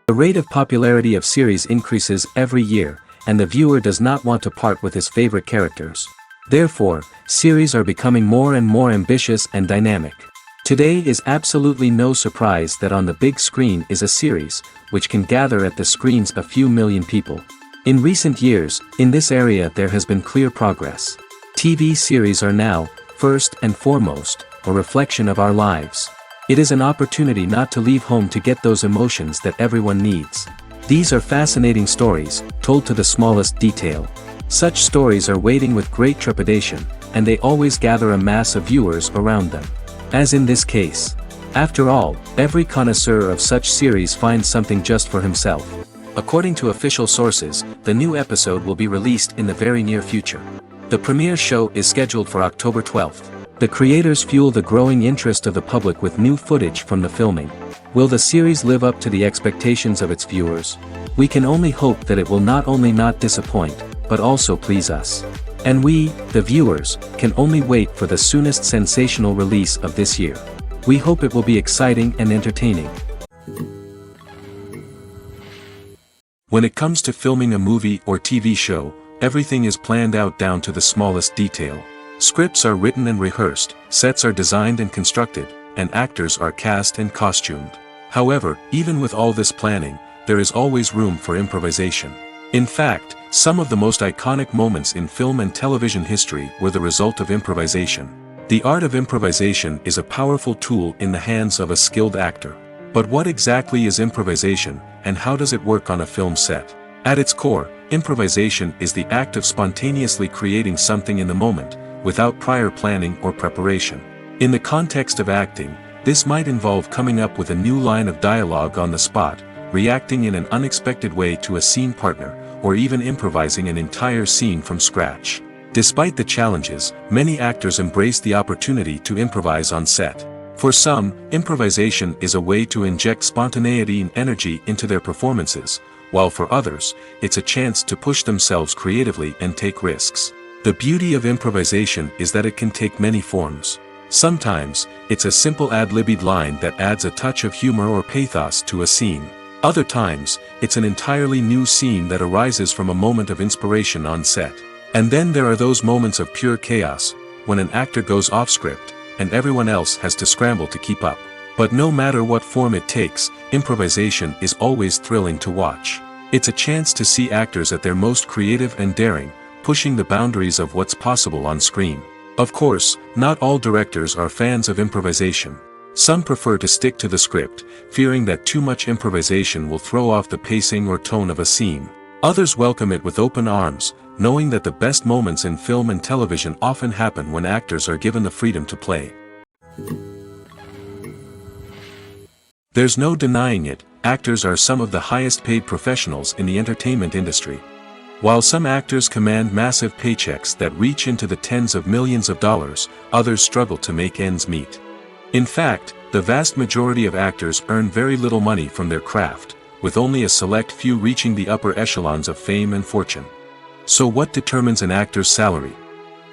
The rate of popularity of series increases every year, and the viewer does not want to part with his favorite characters. Therefore, series are becoming more and more ambitious and dynamic. Today is absolutely no surprise that on the big screen is a series, which can gather at the screens a few million people. In recent years, in this area there has been clear progress. TV series are now, first and foremost, a reflection of our lives. It is an opportunity not to leave home to get those emotions that everyone needs. These are fascinating stories, told to the smallest detail. Such stories are waiting with great trepidation, and they always gather a mass of viewers around them. As in this case. After all, every connoisseur of such series finds something just for himself. According to official sources, the new episode will be released in the very near future. The premiere show is scheduled for October 12th. The creators fuel the growing interest of the public with new footage from the filming. Will the series live up to the expectations of its viewers? We can only hope that it will not only not disappoint, but also please us. And we, the viewers, can only wait for the soonest sensational release of this year. We hope it will be exciting and entertaining. When it comes to filming a movie or TV show, everything is planned out down to the smallest detail. Scripts are written and rehearsed, sets are designed and constructed, and actors are cast and costumed. However, even with all this planning, there is always room for improvisation. In fact, some of the most iconic moments in film and television history were the result of improvisation. The art of improvisation is a powerful tool in the hands of a skilled actor. But what exactly is improvisation, and how does it work on a film set? At its core, improvisation is the act of spontaneously creating something in the moment, without prior planning or preparation. In the context of acting, this might involve coming up with a new line of dialogue on the spot, reacting in an unexpected way to a scene partner, or even improvising an entire scene from scratch. Despite the challenges, many actors embrace the opportunity to improvise on set. For some, improvisation is a way to inject spontaneity and energy into their performances, while for others, it's a chance to push themselves creatively and take risks. The beauty of improvisation is that it can take many forms. Sometimes, it's a simple ad-libbed line that adds a touch of humor or pathos to a scene. Other times, it's an entirely new scene that arises from a moment of inspiration on set. And then there are those moments of pure chaos, when an actor goes off script, and everyone else has to scramble to keep up. But no matter what form it takes, improvisation is always thrilling to watch. It's a chance to see actors at their most creative and daring, pushing the boundaries of what's possible on screen. Of course, not all directors are fans of improvisation. Some prefer to stick to the script, fearing that too much improvisation will throw off the pacing or tone of a scene. Others welcome it with open arms, knowing that the best moments in film and television often happen when actors are given the freedom to play. There's no denying it, actors are some of the highest paid professionals in the entertainment industry. While some actors command massive paychecks that reach into the tens of millions of dollars, others struggle to make ends meet. In fact, the vast majority of actors earn very little money from their craft, with only a select few reaching the upper echelons of fame and fortune. So what determines an actor's salary?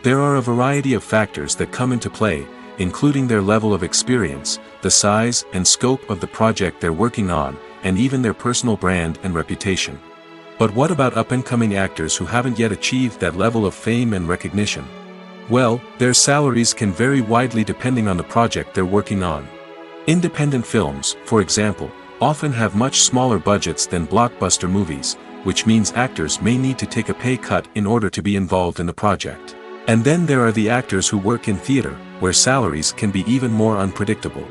There are a variety of factors that come into play, including their level of experience, the size and scope of the project they're working on, and even their personal brand and reputation. But what about up-and-coming actors who haven't yet achieved that level of fame and recognition? Well, their salaries can vary widely depending on the project they're working on. Independent films, for example, often have much smaller budgets than blockbuster movies, which means actors may need to take a pay cut in order to be involved in the project. And then there are the actors who work in theater, where salaries can be even more unpredictable.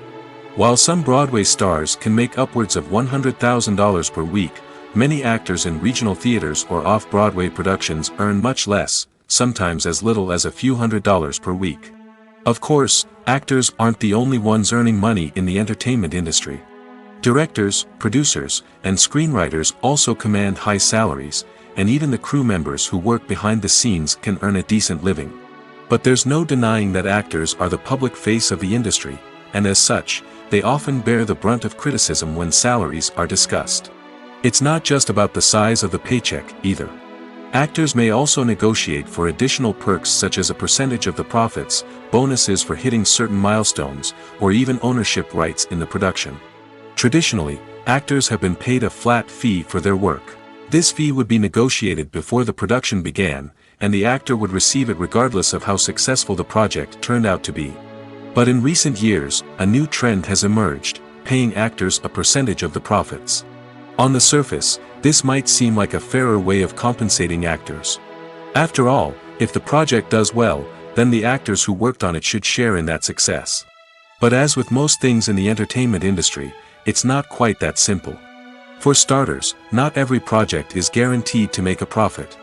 While some Broadway stars can make upwards of $100,000 per week, many actors in regional theaters or off-Broadway productions earn much less, sometimes as little as a few $100s per week. Of course, actors aren't the only ones earning money in the entertainment industry. Directors, producers, and screenwriters also command high salaries, and even the crew members who work behind the scenes can earn a decent living. But there's no denying that actors are the public face of the industry, and as such, they often bear the brunt of criticism when salaries are discussed. It's not just about the size of the paycheck, either. Actors may also negotiate for additional perks such as a percentage of the profits, bonuses for hitting certain milestones, or even ownership rights in the production. Traditionally, actors have been paid a flat fee for their work. This fee would be negotiated before the production began, and the actor would receive it regardless of how successful the project turned out to be. But in recent years, a new trend has emerged, paying actors a percentage of the profits. On the surface, this might seem like a fairer way of compensating actors. After all, if the project does well, then the actors who worked on it should share in that success. But as with most things in the entertainment industry, it's not quite that simple. For starters, not every project is guaranteed to make a profit.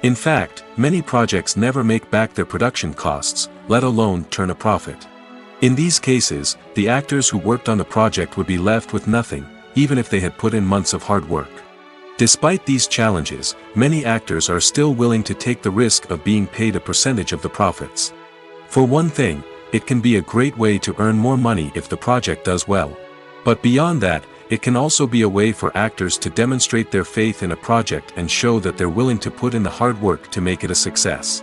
In fact, many projects never make back their production costs, let alone turn a profit. In these cases, the actors who worked on the project would be left with nothing, even if they had put in months of hard work. Despite these challenges, many actors are still willing to take the risk of being paid a percentage of the profits. For one thing, it can be a great way to earn more money if the project does well. But beyond that, it can also be a way for actors to demonstrate their faith in a project and show that they're willing to put in the hard work to make it a success.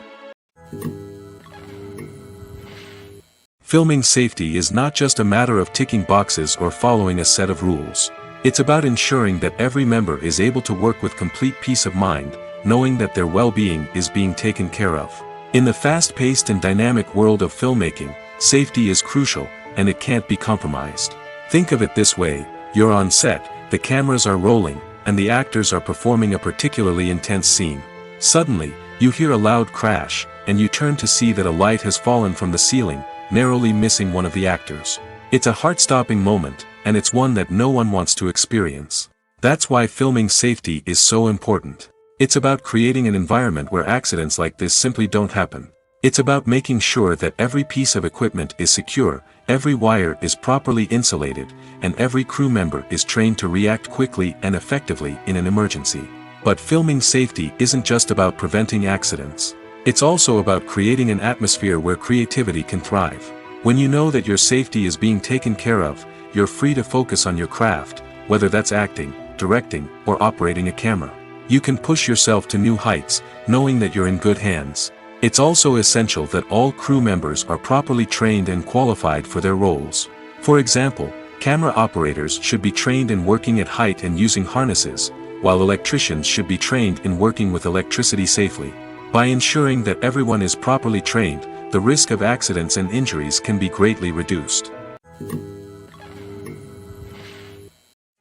Filming safety is not just a matter of ticking boxes or following a set of rules. It's about ensuring that every member is able to work with complete peace of mind, knowing that their well-being is being taken care of. In the fast-paced and dynamic world of filmmaking, safety is crucial, and it can't be compromised. Think of it this way: you're on set, the cameras are rolling, and the actors are performing a particularly intense scene. Suddenly, you hear a loud crash, and you turn to see that a light has fallen from the ceiling, narrowly missing one of the actors. It's a heart-stopping moment, and it's one that no one wants to experience. That's why filming safety is so important. It's about creating an environment where accidents like this simply don't happen. It's about making sure that every piece of equipment is secure, every wire is properly insulated, and every crew member is trained to react quickly and effectively in an emergency. But filming safety isn't just about preventing accidents. It's also about creating an atmosphere where creativity can thrive. When you know that your safety is being taken care of, you're free to focus on your craft, whether that's acting, directing, or operating a camera. You can push yourself to new heights, knowing that you're in good hands. It's also essential that all crew members are properly trained and qualified for their roles. For example, camera operators should be trained in working at height and using harnesses, while electricians should be trained in working with electricity safely. By ensuring that everyone is properly trained, the risk of accidents and injuries can be greatly reduced.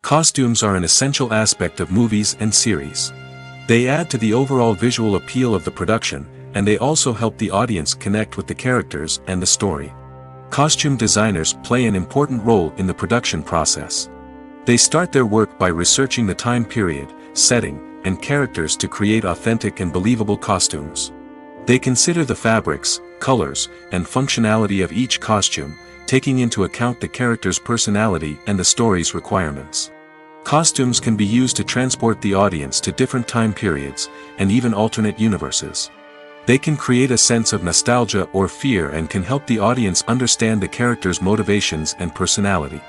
Costumes are an essential aspect of movies and series. They add to the overall visual appeal of the production, and they also help the audience connect with the characters and the story. Costume designers play an important role in the production process. They start their work by researching the time period, setting, and characters to create authentic and believable costumes. They consider the fabrics, colors, and functionality of each costume, taking into account the character's personality and the story's requirements. Costumes can be used to transport the audience to different time periods, and even alternate universes. They can create a sense of nostalgia or fear and can help the audience understand the character's motivations and personality.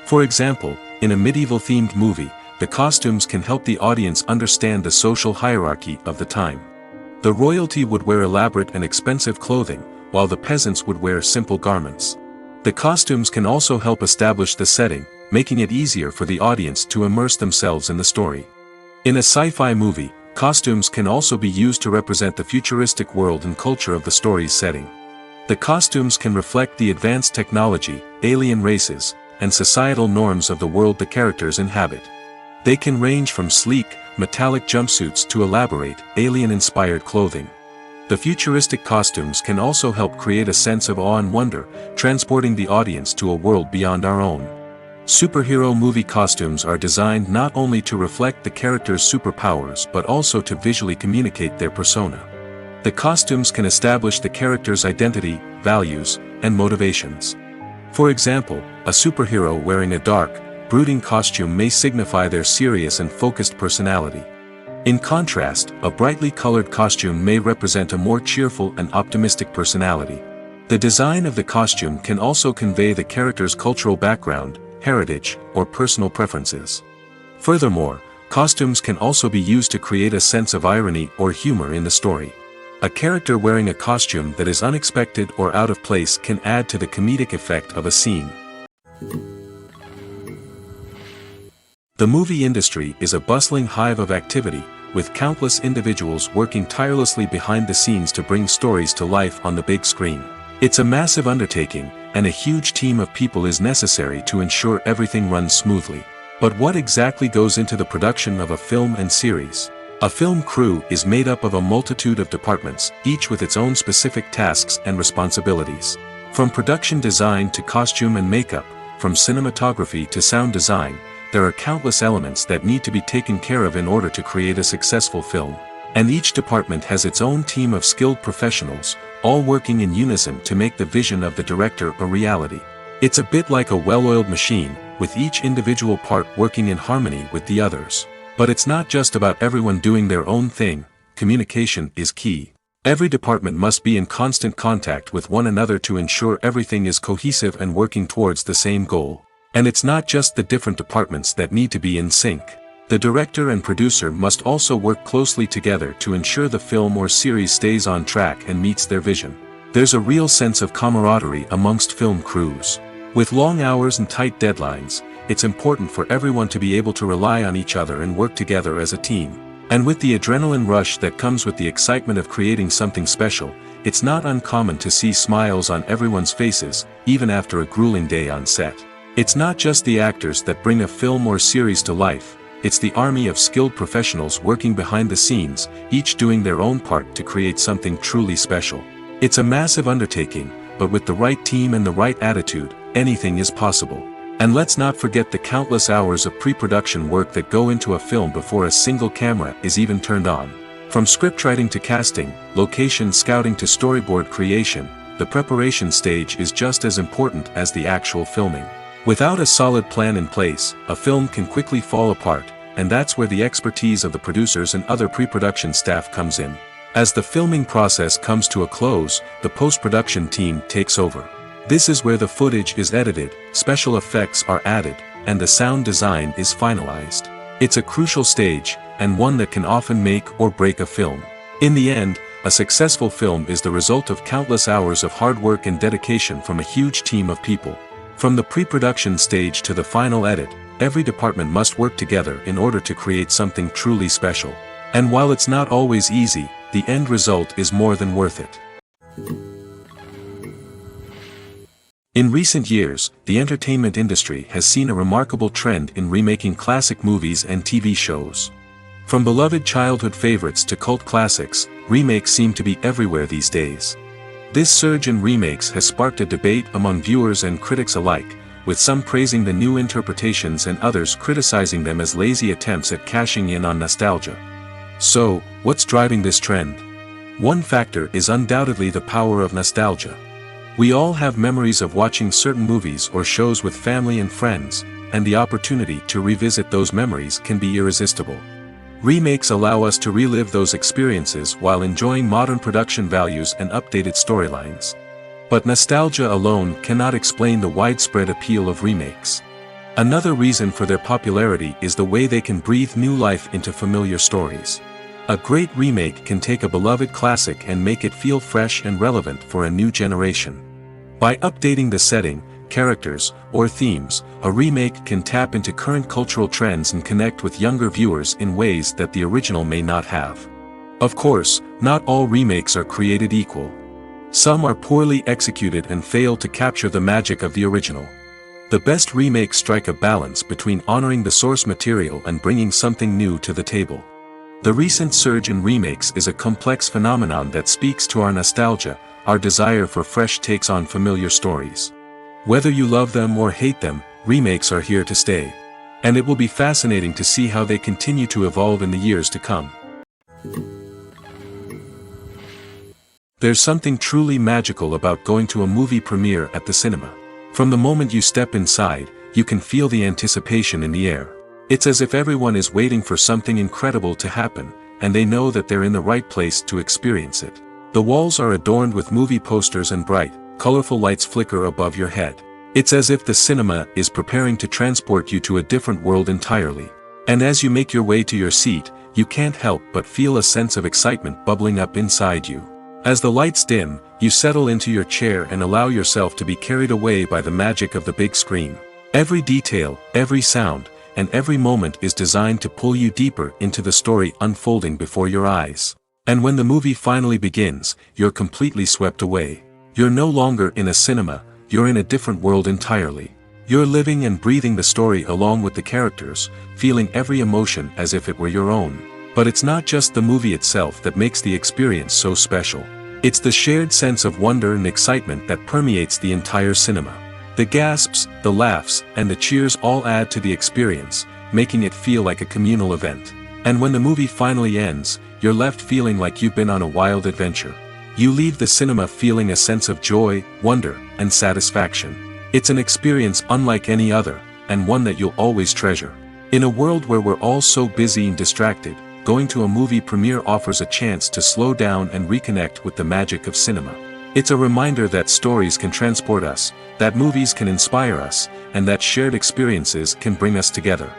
For example, in a medieval-themed movie, the costumes can help the audience understand the social hierarchy of the time. The royalty would wear elaborate and expensive clothing, while the peasants would wear simple garments. The costumes can also help establish the setting, making it easier for the audience to immerse themselves in the story. In a sci-fi movie, costumes can also be used to represent the futuristic world and culture of the story's setting. The costumes can reflect the advanced technology, alien races, and societal norms of the world the characters inhabit. They can range from sleek, metallic jumpsuits to elaborate, alien-inspired clothing. The futuristic costumes can also help create a sense of awe and wonder, transporting the audience to a world beyond our own. Superhero movie costumes are designed not only to reflect the character's superpowers but also to visually communicate their persona. The costumes can establish the character's identity, values, and motivations. For example, a superhero wearing a dark, brooding costume may signify their serious and focused personality. In contrast, a brightly colored costume may represent a more cheerful and optimistic personality. The design of the costume can also convey the character's cultural background, heritage, or personal preferences. Furthermore, costumes can also be used to create a sense of irony or humor in the story. A character wearing a costume that is unexpected or out of place can add to the comedic effect of a scene. The movie industry is a bustling hive of activity, with countless individuals working tirelessly behind the scenes to bring stories to life on the big screen. It's a massive undertaking, and a huge team of people is necessary to ensure everything runs smoothly. But what exactly goes into the production of a film and series? A film crew is made up of a multitude of departments, each with its own specific tasks and responsibilities. From production design to costume and makeup, from cinematography to sound design, there are countless elements that need to be taken care of in order to create a successful film. And each department has its own team of skilled professionals, all working in unison to make the vision of the director a reality. It's a bit like a well-oiled machine, with each individual part working in harmony with the others. But it's not just about everyone doing their own thing. Communication is key. Every department must be in constant contact with one another to ensure everything is cohesive and working towards the same goal. And it's not just the different departments that need to be in sync. The director and producer must also work closely together to ensure the film or series stays on track and meets their vision. There's a real sense of camaraderie amongst film crews. With long hours and tight deadlines, it's important for everyone to be able to rely on each other and work together as a team. And with the adrenaline rush that comes with the excitement of creating something special, it's not uncommon to see smiles on everyone's faces, even after a grueling day on set. It's not just the actors that bring a film or series to life, it's the army of skilled professionals working behind the scenes, each doing their own part to create something truly special. It's a massive undertaking, but with the right team and the right attitude, anything is possible. And let's not forget the countless hours of pre-production work that go into a film before a single camera is even turned on. From scriptwriting to casting, location scouting to storyboard creation, the preparation stage is just as important as the actual filming. Without a solid plan in place, a film can quickly fall apart, and that's where the expertise of the producers and other pre-production staff comes in. As the filming process comes to a close, the post-production team takes over. This is where the footage is edited, special effects are added, and the sound design is finalized. It's a crucial stage, and one that can often make or break a film. In the end, a successful film is the result of countless hours of hard work and dedication from a huge team of people. From the pre-production stage to the final edit, every department must work together in order to create something truly special. And while it's not always easy, the end result is more than worth it. In recent years, the entertainment industry has seen a remarkable trend in remaking classic movies and TV shows. From beloved childhood favorites to cult classics, remakes seem to be everywhere these days. This surge in remakes has sparked a debate among viewers and critics alike, with some praising the new interpretations and others criticizing them as lazy attempts at cashing in on nostalgia. So, what's driving this trend? One factor is undoubtedly the power of nostalgia. We all have memories of watching certain movies or shows with family and friends, and the opportunity to revisit those memories can be irresistible. Remakes allow us to relive those experiences while enjoying modern production values and updated storylines. But nostalgia alone cannot explain the widespread appeal of remakes. Another reason for their popularity is the way they can breathe new life into familiar stories. A great remake can take a beloved classic and make it feel fresh and relevant for a new generation. By updating the setting, characters, or themes, a remake can tap into current cultural trends and connect with younger viewers in ways that the original may not have. Of course, not all remakes are created equal. Some are poorly executed and fail to capture the magic of the original. The best remakes strike a balance between honoring the source material and bringing something new to the table. The recent surge in remakes is a complex phenomenon that speaks to our nostalgia, our desire for fresh takes on familiar stories. Whether you love them or hate them, remakes are here to stay. And it will be fascinating to see how they continue to evolve in the years to come. There's something truly magical about going to a movie premiere at the cinema. From the moment you step inside, you can feel the anticipation in the air. It's as if everyone is waiting for something incredible to happen, and they know that they're in the right place to experience it. The walls are adorned with movie posters and bright, colorful lights flicker above your head. It's as if the cinema is preparing to transport you to a different world entirely. And as you make your way to your seat, you can't help but feel a sense of excitement bubbling up inside you. As the lights dim, you settle into your chair and allow yourself to be carried away by the magic of the big screen. Every detail, every sound, and every moment is designed to pull you deeper into the story unfolding before your eyes. And when the movie finally begins, you're completely swept away. You're no longer in a cinema, you're in a different world entirely. You're living and breathing the story along with the characters, feeling every emotion as if it were your own. But it's not just the movie itself that makes the experience so special. It's the shared sense of wonder and excitement that permeates the entire cinema. The gasps, the laughs, and the cheers all add to the experience, making it feel like a communal event. And when the movie finally ends, you're left feeling like you've been on a wild adventure. You leave the cinema feeling a sense of joy, wonder, and satisfaction. It's an experience unlike any other, and one that you'll always treasure. In a world where we're all so busy and distracted, going to a movie premiere offers a chance to slow down and reconnect with the magic of cinema. It's a reminder that stories can transport us, that movies can inspire us, and that shared experiences can bring us together.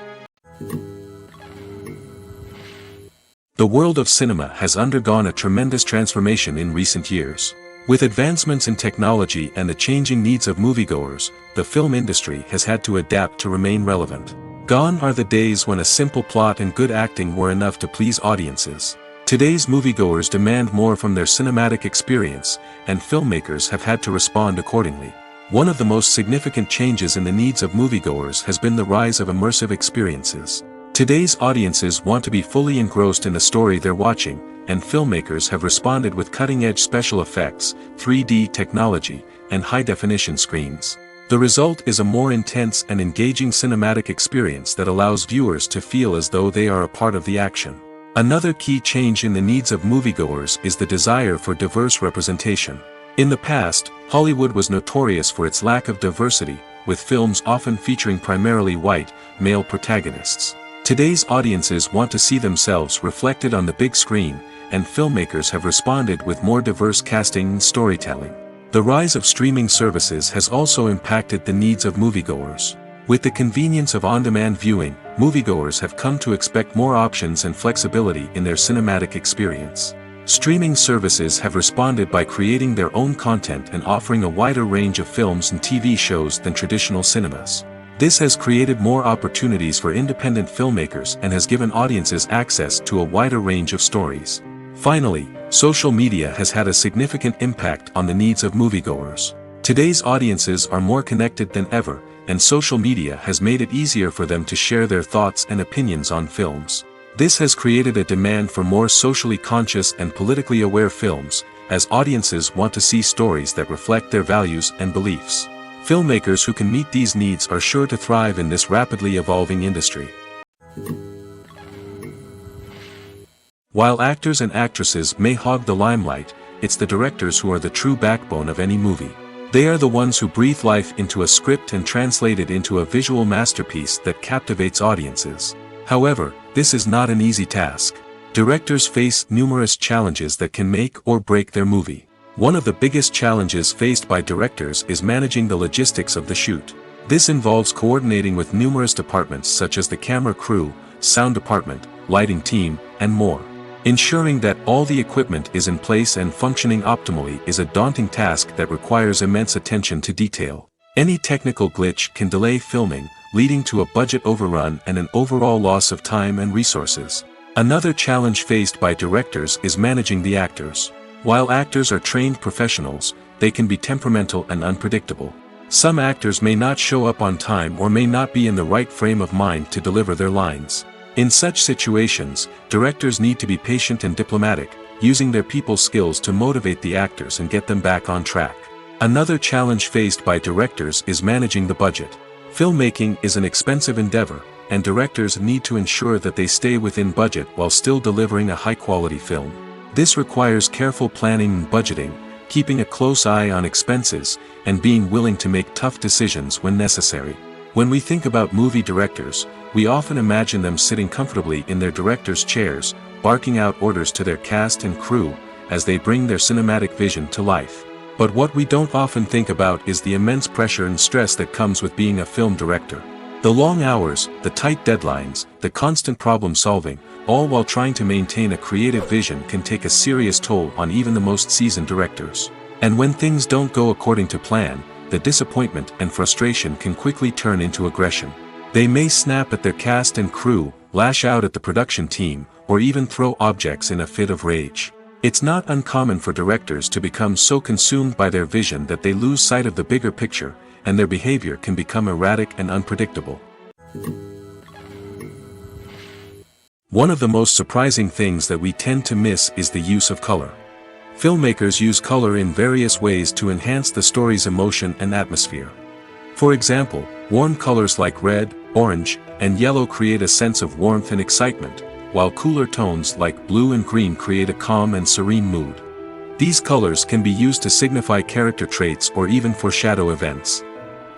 The world of cinema has undergone a tremendous transformation in recent years. With advancements in technology and the changing needs of moviegoers, the film industry has had to adapt to remain relevant. Gone are the days when a simple plot and good acting were enough to please audiences. Today's moviegoers demand more from their cinematic experience, and filmmakers have had to respond accordingly. One of the most significant changes in the needs of moviegoers has been the rise of immersive experiences. Today's audiences want to be fully engrossed in the story they're watching, and filmmakers have responded with cutting-edge special effects, 3D technology, and high-definition screens. The result is a more intense and engaging cinematic experience that allows viewers to feel as though they are a part of the action. Another key change in the needs of moviegoers is the desire for diverse representation. In the past, Hollywood was notorious for its lack of diversity, with films often featuring primarily white, male protagonists. Today's audiences want to see themselves reflected on the big screen, and filmmakers have responded with more diverse casting and storytelling. The rise of streaming services has also impacted the needs of moviegoers. With the convenience of on-demand viewing, moviegoers have come to expect more options and flexibility in their cinematic experience. Streaming services have responded by creating their own content and offering a wider range of films and TV shows than traditional cinemas. This has created more opportunities for independent filmmakers and has given audiences access to a wider range of stories. Finally, social media has had a significant impact on the needs of moviegoers. Today's audiences are more connected than ever, and social media has made it easier for them to share their thoughts and opinions on films. This has created a demand for more socially conscious and politically aware films, as audiences want to see stories that reflect their values and beliefs. Filmmakers who can meet these needs are sure to thrive in this rapidly evolving industry. While actors and actresses may hog the limelight, it's the directors who are the true backbone of any movie. They are the ones who breathe life into a script and translate it into a visual masterpiece that captivates audiences. However, this is not an easy task. Directors face numerous challenges that can make or break their movie. One of the biggest challenges faced by directors is managing the logistics of the shoot. This involves coordinating with numerous departments such as the camera crew, sound department, lighting team, and more. Ensuring that all the equipment is in place and functioning optimally is a daunting task that requires immense attention to detail. Any technical glitch can delay filming, leading to a budget overrun and an overall loss of time and resources. Another challenge faced by directors is managing the actors. While actors are trained professionals, they can be temperamental and unpredictable. Some actors may not show up on time or may not be in the right frame of mind to deliver their lines. In such situations, directors need to be patient and diplomatic, using their people skills to motivate the actors and get them back on track. Another challenge faced by directors is managing the budget. Filmmaking is an expensive endeavor, and directors need to ensure that they stay within budget while still delivering a high-quality film. This requires careful planning and budgeting, keeping a close eye on expenses, and being willing to make tough decisions when necessary. When we think about movie directors, we often imagine them sitting comfortably in their director's chairs, barking out orders to their cast and crew, as they bring their cinematic vision to life. But what we don't often think about is the immense pressure and stress that comes with being a film director. The long hours, the tight deadlines, the constant problem solving, all while trying to maintain a creative vision can take a serious toll on even the most seasoned directors. And when things don't go according to plan, the disappointment and frustration can quickly turn into aggression. They may snap at their cast and crew, lash out at the production team, or even throw objects in a fit of rage. It's not uncommon for directors to become so consumed by their vision that they lose sight of the bigger picture, and their behavior can become erratic and unpredictable. One of the most surprising things that we tend to miss is the use of color. Filmmakers use color in various ways to enhance the story's emotion and atmosphere. For example, warm colors like red, orange, and yellow create a sense of warmth and excitement, while cooler tones like blue and green create a calm and serene mood. These colors can be used to signify character traits or even foreshadow events.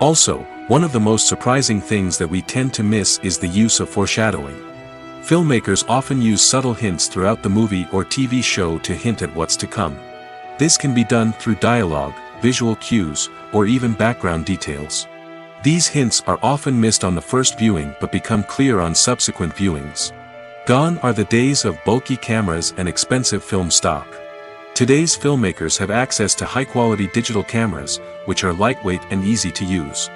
Also, one of the most surprising things that we tend to miss is the use of foreshadowing. Filmmakers often use subtle hints throughout the movie or TV show to hint at what's to come. This can be done through dialogue, visual cues, or even background details. These hints are often missed on the first viewing but become clear on subsequent viewings. Gone are the days of bulky cameras and expensive film stock. Today's filmmakers have access to high-quality digital cameras, which are lightweight and easy to use.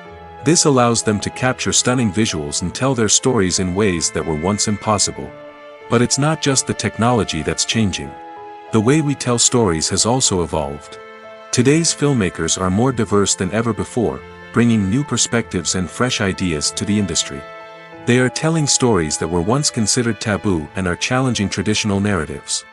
This allows them to capture stunning visuals and tell their stories in ways that were once impossible. But it's not just the technology that's changing. The way we tell stories has also evolved. Today's filmmakers are more diverse than ever before, bringing new perspectives and fresh ideas to the industry. They are telling stories that were once considered taboo and are challenging traditional narratives.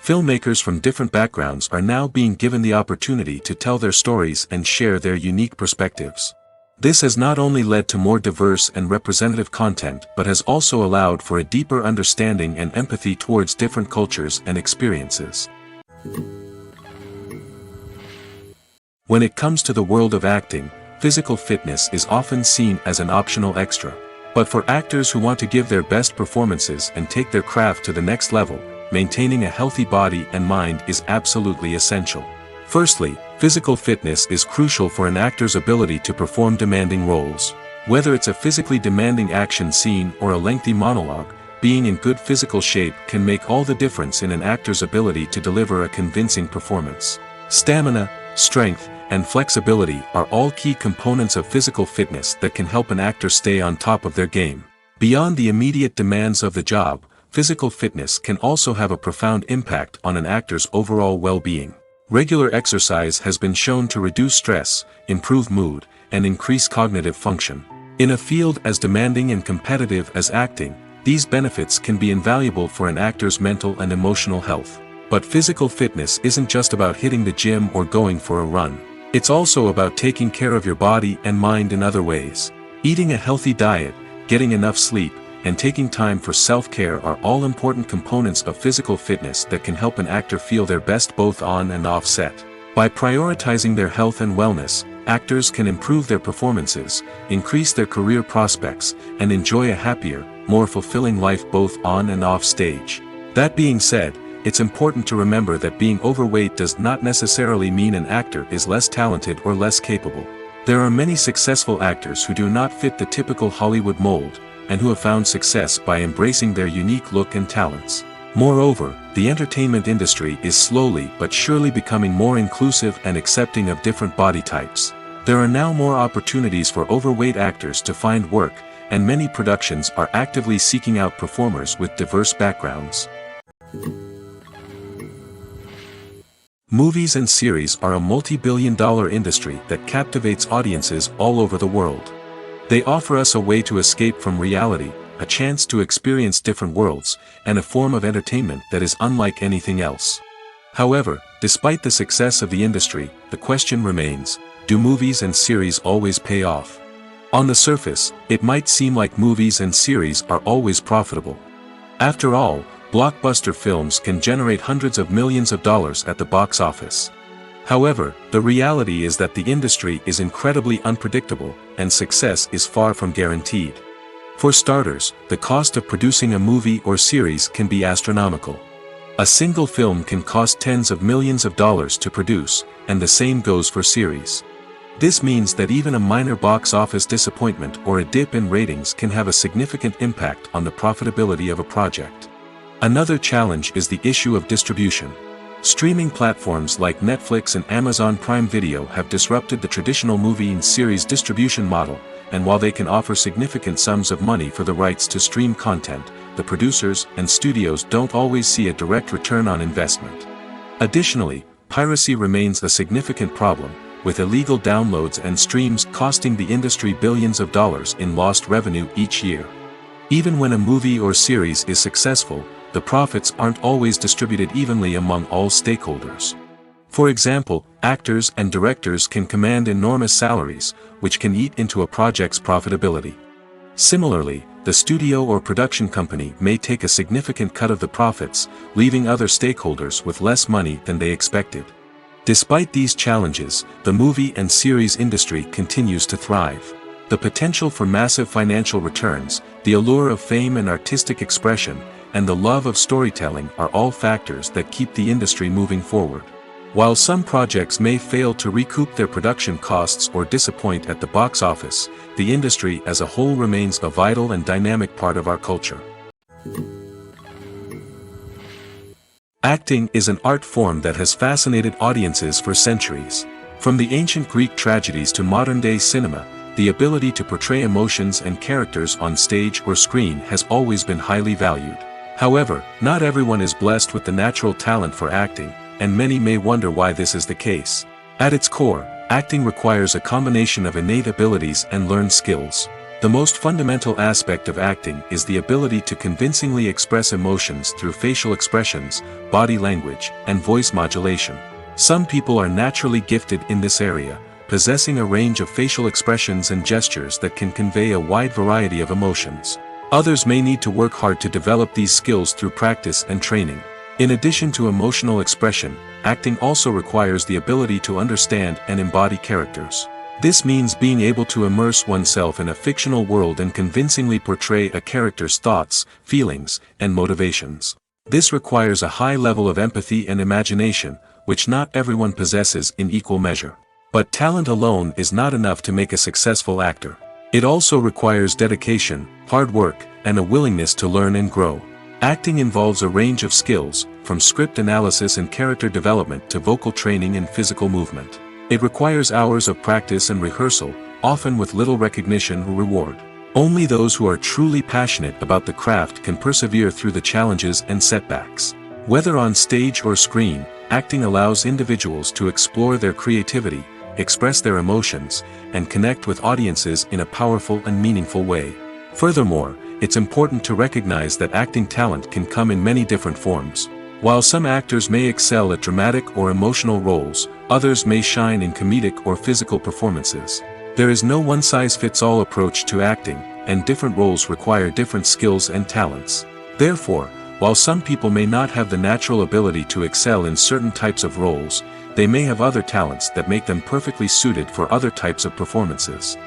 Filmmakers from different backgrounds are now being given the opportunity to tell their stories and share their unique perspectives. This has not only led to more diverse and representative content but has also allowed for a deeper understanding and empathy towards different cultures and experiences. When it comes to the world of acting, physical fitness is often seen as an optional extra. But for actors who want to give their best performances and take their craft to the next level, maintaining a healthy body and mind is absolutely essential. Firstly, physical fitness is crucial for an actor's ability to perform demanding roles. Whether it's a physically demanding action scene or a lengthy monologue, being in good physical shape can make all the difference in an actor's ability to deliver a convincing performance. Stamina, strength, and flexibility are all key components of physical fitness that can help an actor stay on top of their game. Beyond the immediate demands of the job, physical fitness can also have a profound impact on an actor's overall well-being. Regular exercise has been shown to reduce stress, improve mood, and increase cognitive function. In a field as demanding and competitive as acting, these benefits can be invaluable for an actor's mental and emotional health. But physical fitness isn't just about hitting the gym or going for a run. It's also about taking care of your body and mind in other ways. Eating a healthy diet, getting enough sleep, and taking time for self-care are all important components of physical fitness that can help an actor feel their best both on and off set. By prioritizing their health and wellness, actors can improve their performances, increase their career prospects, and enjoy a happier, more fulfilling life both on and off stage. That being said, it's important to remember that being overweight does not necessarily mean an actor is less talented or less capable. There are many successful actors who do not fit the typical Hollywood mold, and who have found success by embracing their unique look and talents. Moreover, the entertainment industry is slowly but surely becoming more inclusive and accepting of different body types. There are now more opportunities for overweight actors to find work, and many productions are actively seeking out performers with diverse backgrounds. Movies and series are a multi-billion-dollar industry that captivates audiences all over the world. They offer us a way to escape from reality, a chance to experience different worlds, and a form of entertainment that is unlike anything else. However, despite the success of the industry, the question remains, do movies and series always pay off? On the surface, it might seem like movies and series are always profitable. After all, blockbuster films can generate hundreds of millions of dollars at the box office. However, the reality is that the industry is incredibly unpredictable, and success is far from guaranteed. For starters, the cost of producing a movie or series can be astronomical. A single film can cost tens of millions of dollars to produce, and the same goes for series. This means that even a minor box office disappointment or a dip in ratings can have a significant impact on the profitability of a project. Another challenge is the issue of distribution. Streaming platforms like Netflix and Amazon Prime Video have disrupted the traditional movie and series distribution model, and while they can offer significant sums of money for the rights to stream content, the producers and studios don't always see a direct return on investment. Additionally, piracy remains a significant problem, with illegal downloads and streams costing the industry billions of dollars in lost revenue each year. Even when a movie or series is successful, the profits aren't always distributed evenly among all stakeholders. For example, actors and directors can command enormous salaries, which can eat into a project's profitability. Similarly, the studio or production company may take a significant cut of the profits, leaving other stakeholders with less money than they expected. Despite these challenges, the movie and series industry continues to thrive. The potential for massive financial returns, the allure of fame and artistic expression, and the love of storytelling are all factors that keep the industry moving forward. While some projects may fail to recoup their production costs or disappoint at the box office, the industry as a whole remains a vital and dynamic part of our culture. Acting is an art form that has fascinated audiences for centuries. From the ancient Greek tragedies to modern-day cinema, the ability to portray emotions and characters on stage or screen has always been highly valued. However, not everyone is blessed with the natural talent for acting, and many may wonder why this is the case. At its core, acting requires a combination of innate abilities and learned skills. The most fundamental aspect of acting is the ability to convincingly express emotions through facial expressions, body language, and voice modulation. Some people are naturally gifted in this area, possessing a range of facial expressions and gestures that can convey a wide variety of emotions. Others may need to work hard to develop these skills through practice and training. In addition to emotional expression, acting also requires the ability to understand and embody characters. This means being able to immerse oneself in a fictional world and convincingly portray a character's thoughts, feelings, and motivations. This requires a high level of empathy and imagination, which not everyone possesses in equal measure. But talent alone is not enough to make a successful actor. It also requires dedication, hard work, and a willingness to learn and grow. Acting involves a range of skills, from script analysis and character development to vocal training and physical movement. It requires hours of practice and rehearsal, often with little recognition or reward. Only those who are truly passionate about the craft can persevere through the challenges and setbacks. Whether on stage or screen, acting allows individuals to explore their creativity, express their emotions, and connect with audiences in a powerful and meaningful way. Furthermore, it's important to recognize that acting talent can come in many different forms. While some actors may excel at dramatic or emotional roles, others may shine in comedic or physical performances. There is no one-size-fits-all approach to acting, and different roles require different skills and talents. Therefore, while some people may not have the natural ability to excel in certain types of roles, they may have other talents that make them perfectly suited for other types of performances.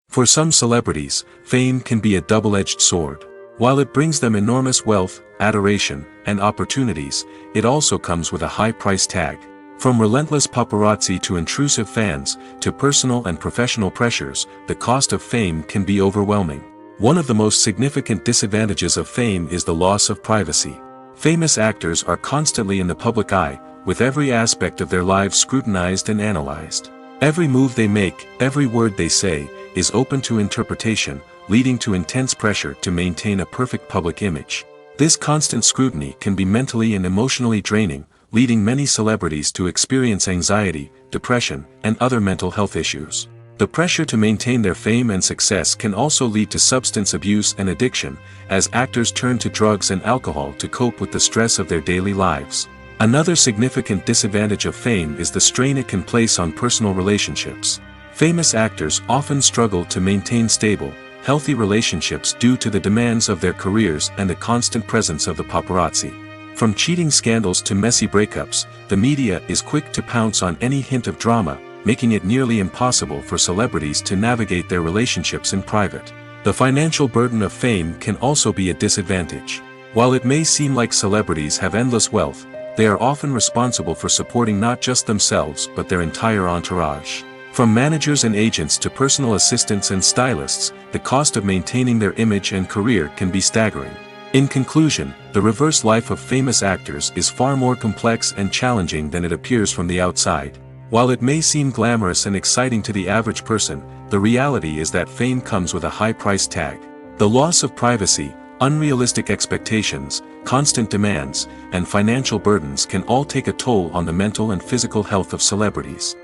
For some celebrities, fame can be a double-edged sword. While it brings them enormous wealth, adoration, and opportunities, it also comes with a high price tag. From relentless paparazzi to intrusive fans, to personal and professional pressures, the cost of fame can be overwhelming. One of the most significant disadvantages of fame is the loss of privacy. Famous actors are constantly in the public eye, with every aspect of their lives scrutinized and analyzed. Every move they make, every word they say, is open to interpretation, leading to intense pressure to maintain a perfect public image. This constant scrutiny can be mentally and emotionally draining, leading many celebrities to experience anxiety, depression, and other mental health issues. The pressure to maintain their fame and success can also lead to substance abuse and addiction, as actors turn to drugs and alcohol to cope with the stress of their daily lives. Another significant disadvantage of fame is the strain it can place on personal relationships. Famous actors often struggle to maintain stable, healthy relationships due to the demands of their careers and the constant presence of the paparazzi. From cheating scandals to messy breakups, the media is quick to pounce on any hint of drama, making it nearly impossible for celebrities to navigate their relationships in private. The financial burden of fame can also be a disadvantage. While it may seem like celebrities have endless wealth, they are often responsible for supporting not just themselves but their entire entourage. From managers and agents to personal assistants and stylists, the cost of maintaining their image and career can be staggering. In conclusion, the reverse life of famous actors is far more complex and challenging than it appears from the outside. While it may seem glamorous and exciting to the average person, the reality is that fame comes with a high price tag. The loss of privacy, unrealistic expectations, constant demands, and financial burdens can all take a toll on the mental and physical health of celebrities.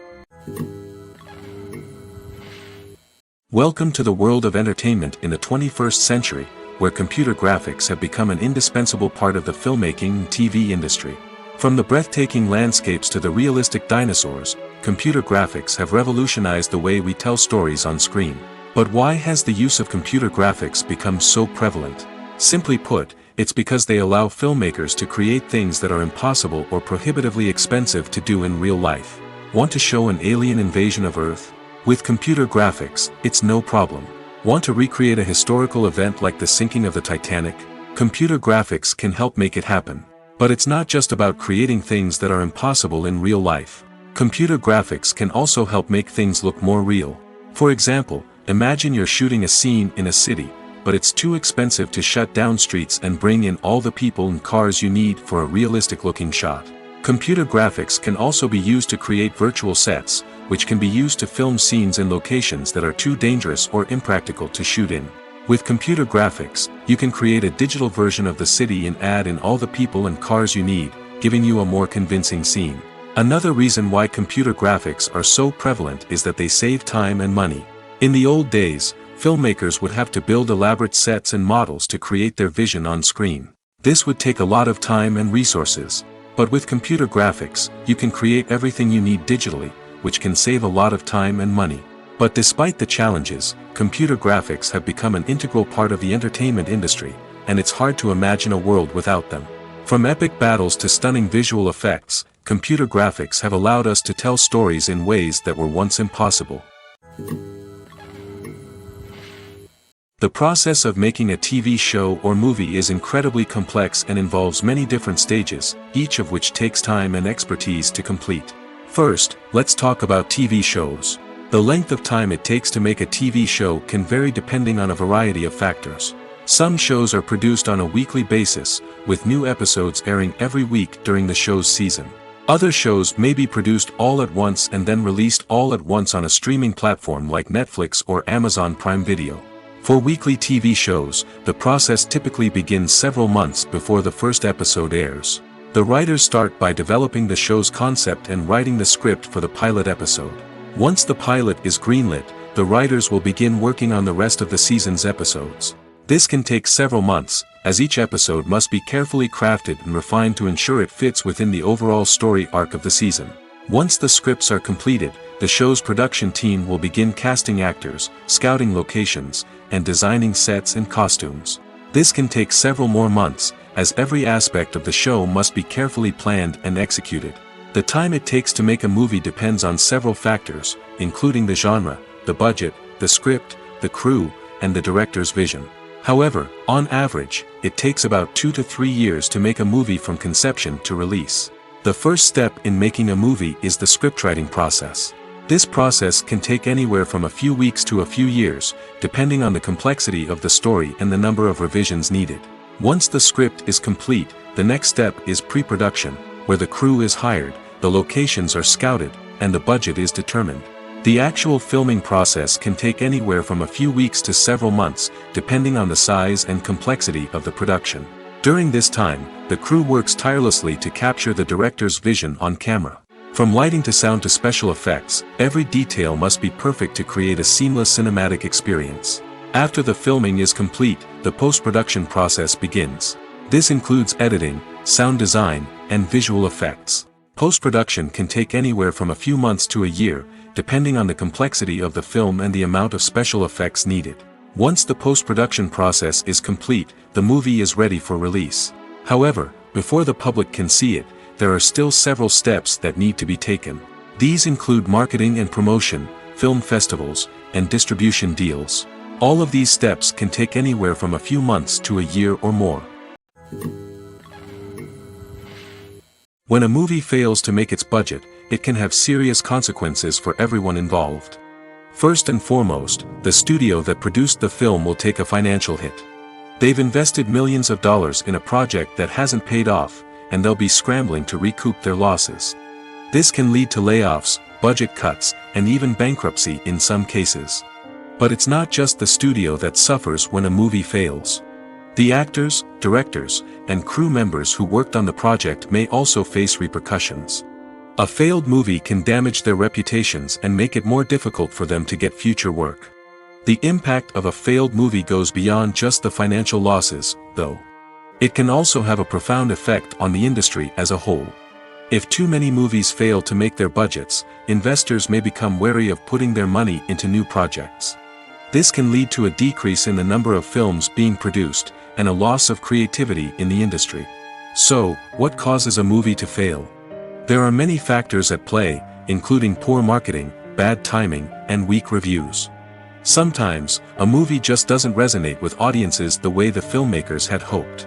Welcome to the world of entertainment in the 21st century, where computer graphics have become an indispensable part of the filmmaking and TV industry. From the breathtaking landscapes to the realistic dinosaurs, computer graphics have revolutionized the way we tell stories on screen. But why has the use of computer graphics become so prevalent? Simply put, it's because they allow filmmakers to create things that are impossible or prohibitively expensive to do in real life. Want to show an alien invasion of Earth? With computer graphics, it's no problem. Want to recreate a historical event like the sinking of the Titanic? Computer graphics can help make it happen. But it's not just about creating things that are impossible in real life. Computer graphics can also help make things look more real. For example, imagine you're shooting a scene in a city, but it's too expensive to shut down streets and bring in all the people and cars you need for a realistic-looking shot. Computer graphics can also be used to create virtual sets, which can be used to film scenes in locations that are too dangerous or impractical to shoot in. With computer graphics, you can create a digital version of the city and add in all the people and cars you need, giving you a more convincing scene. Another reason why computer graphics are so prevalent is that they save time and money. In the old days, filmmakers would have to build elaborate sets and models to create their vision on screen. This would take a lot of time and resources. But with computer graphics, you can create everything you need digitally, which can save a lot of time and money. But despite the challenges, computer graphics have become an integral part of the entertainment industry, and it's hard to imagine a world without them. From epic battles to stunning visual effects, computer graphics have allowed us to tell stories in ways that were once impossible. The process of making a TV show or movie is incredibly complex and involves many different stages, each of which takes time and expertise to complete. First, let's talk about TV shows. The length of time it takes to make a TV show can vary depending on a variety of factors. Some shows are produced on a weekly basis, with new episodes airing every week during the show's season. Other shows may be produced all at once and then released all at once on a streaming platform like Netflix or Amazon Prime Video. For weekly TV shows, the process typically begins several months before the first episode airs. The writers start by developing the show's concept and writing the script for the pilot episode. Once the pilot is greenlit, the writers will begin working on the rest of the season's episodes. This can take several months, as each episode must be carefully crafted and refined to ensure it fits within the overall story arc of the season. Once the scripts are completed, the show's production team will begin casting actors, scouting locations, and designing sets and costumes. This can take several more months, as every aspect of the show must be carefully planned and executed. The time it takes to make a movie depends on several factors, including the genre, the budget, the script, the crew, and the director's vision. However, on average, it takes about 2 to 3 years to make a movie from conception to release. The first step in making a movie is the scriptwriting process. This process can take anywhere from a few weeks to a few years, depending on the complexity of the story and the number of revisions needed. Once the script is complete, the next step is pre-production, where the crew is hired, the locations are scouted, and the budget is determined. The actual filming process can take anywhere from a few weeks to several months, depending on the size and complexity of the production. During this time, the crew works tirelessly to capture the director's vision on camera. From lighting to sound to special effects, every detail must be perfect to create a seamless cinematic experience. After the filming is complete, the post-production process begins. This includes editing, sound design, and visual effects. Post-production can take anywhere from a few months to a year, depending on the complexity of the film and the amount of special effects needed. Once the post-production process is complete, the movie is ready for release. However, before the public can see it, there are still several steps that need to be taken. These include marketing and promotion, film festivals, and distribution deals. All of these steps can take anywhere from a few months to a year or more. When a movie fails to make its budget, it can have serious consequences for everyone involved. First and foremost, the studio that produced the film will take a financial hit. They've invested millions of dollars in a project that hasn't paid off, and they'll be scrambling to recoup their losses. This can lead to layoffs, budget cuts, and even bankruptcy in some cases. But it's not just the studio that suffers when a movie fails. The actors, directors, and crew members who worked on the project may also face repercussions. A failed movie can damage their reputations and make it more difficult for them to get future work. The impact of a failed movie goes beyond just the financial losses, though. It can also have a profound effect on the industry as a whole. If too many movies fail to make their budgets, investors may become wary of putting their money into new projects. This can lead to a decrease in the number of films being produced, and a loss of creativity in the industry. So, what causes a movie to fail? There are many factors at play, including poor marketing, bad timing, and weak reviews. Sometimes, a movie just doesn't resonate with audiences the way the filmmakers had hoped.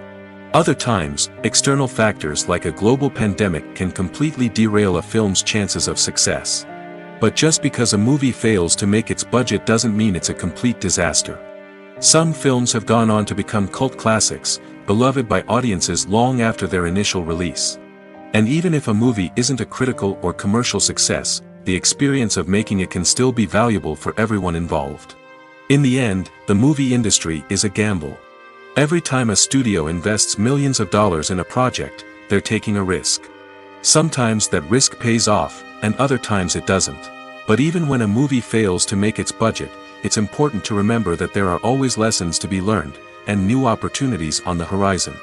Other times, external factors like a global pandemic can completely derail a film's chances of success. But just because a movie fails to make its budget doesn't mean it's a complete disaster. Some films have gone on to become cult classics, beloved by audiences long after their initial release. And even if a movie isn't a critical or commercial success, the experience of making it can still be valuable for everyone involved. In the end, the movie industry is a gamble. Every time a studio invests millions of dollars in a project, they're taking a risk. Sometimes that risk pays off, and other times it doesn't. But even when a movie fails to make its budget, it's important to remember that there are always lessons to be learned, and new opportunities on the horizon.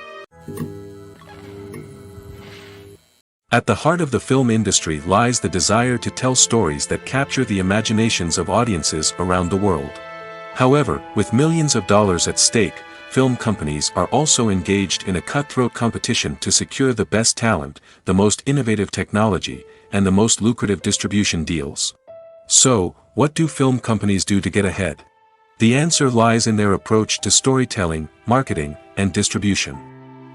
At the heart of the film industry lies the desire to tell stories that capture the imaginations of audiences around the world. However, with millions of dollars at stake, film companies are also engaged in a cutthroat competition to secure the best talent, the most innovative technology, and the most lucrative distribution deals. So, what do film companies do to get ahead? The answer lies in their approach to storytelling, marketing, and distribution.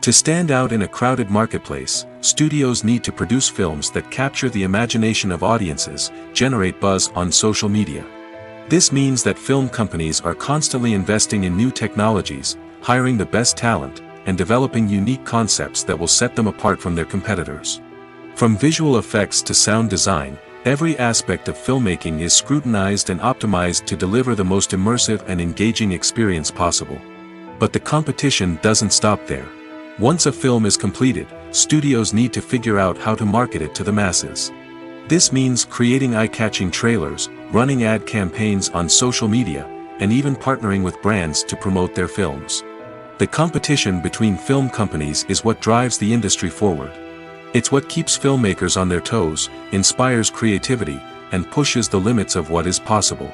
To stand out in a crowded marketplace, studios need to produce films that capture the imagination of audiences, generate buzz on social media. This means that film companies are constantly investing in new technologies, hiring the best talent, and developing unique concepts that will set them apart from their competitors. From visual effects to sound design, every aspect of filmmaking is scrutinized and optimized to deliver the most immersive and engaging experience possible. But the competition doesn't stop there. Once a film is completed, studios need to figure out how to market it to the masses. This means creating eye-catching trailers, running ad campaigns on social media, and even partnering with brands to promote their films. The competition between film companies is what drives the industry forward. It's what keeps filmmakers on their toes, inspires creativity, and pushes the limits of what is possible.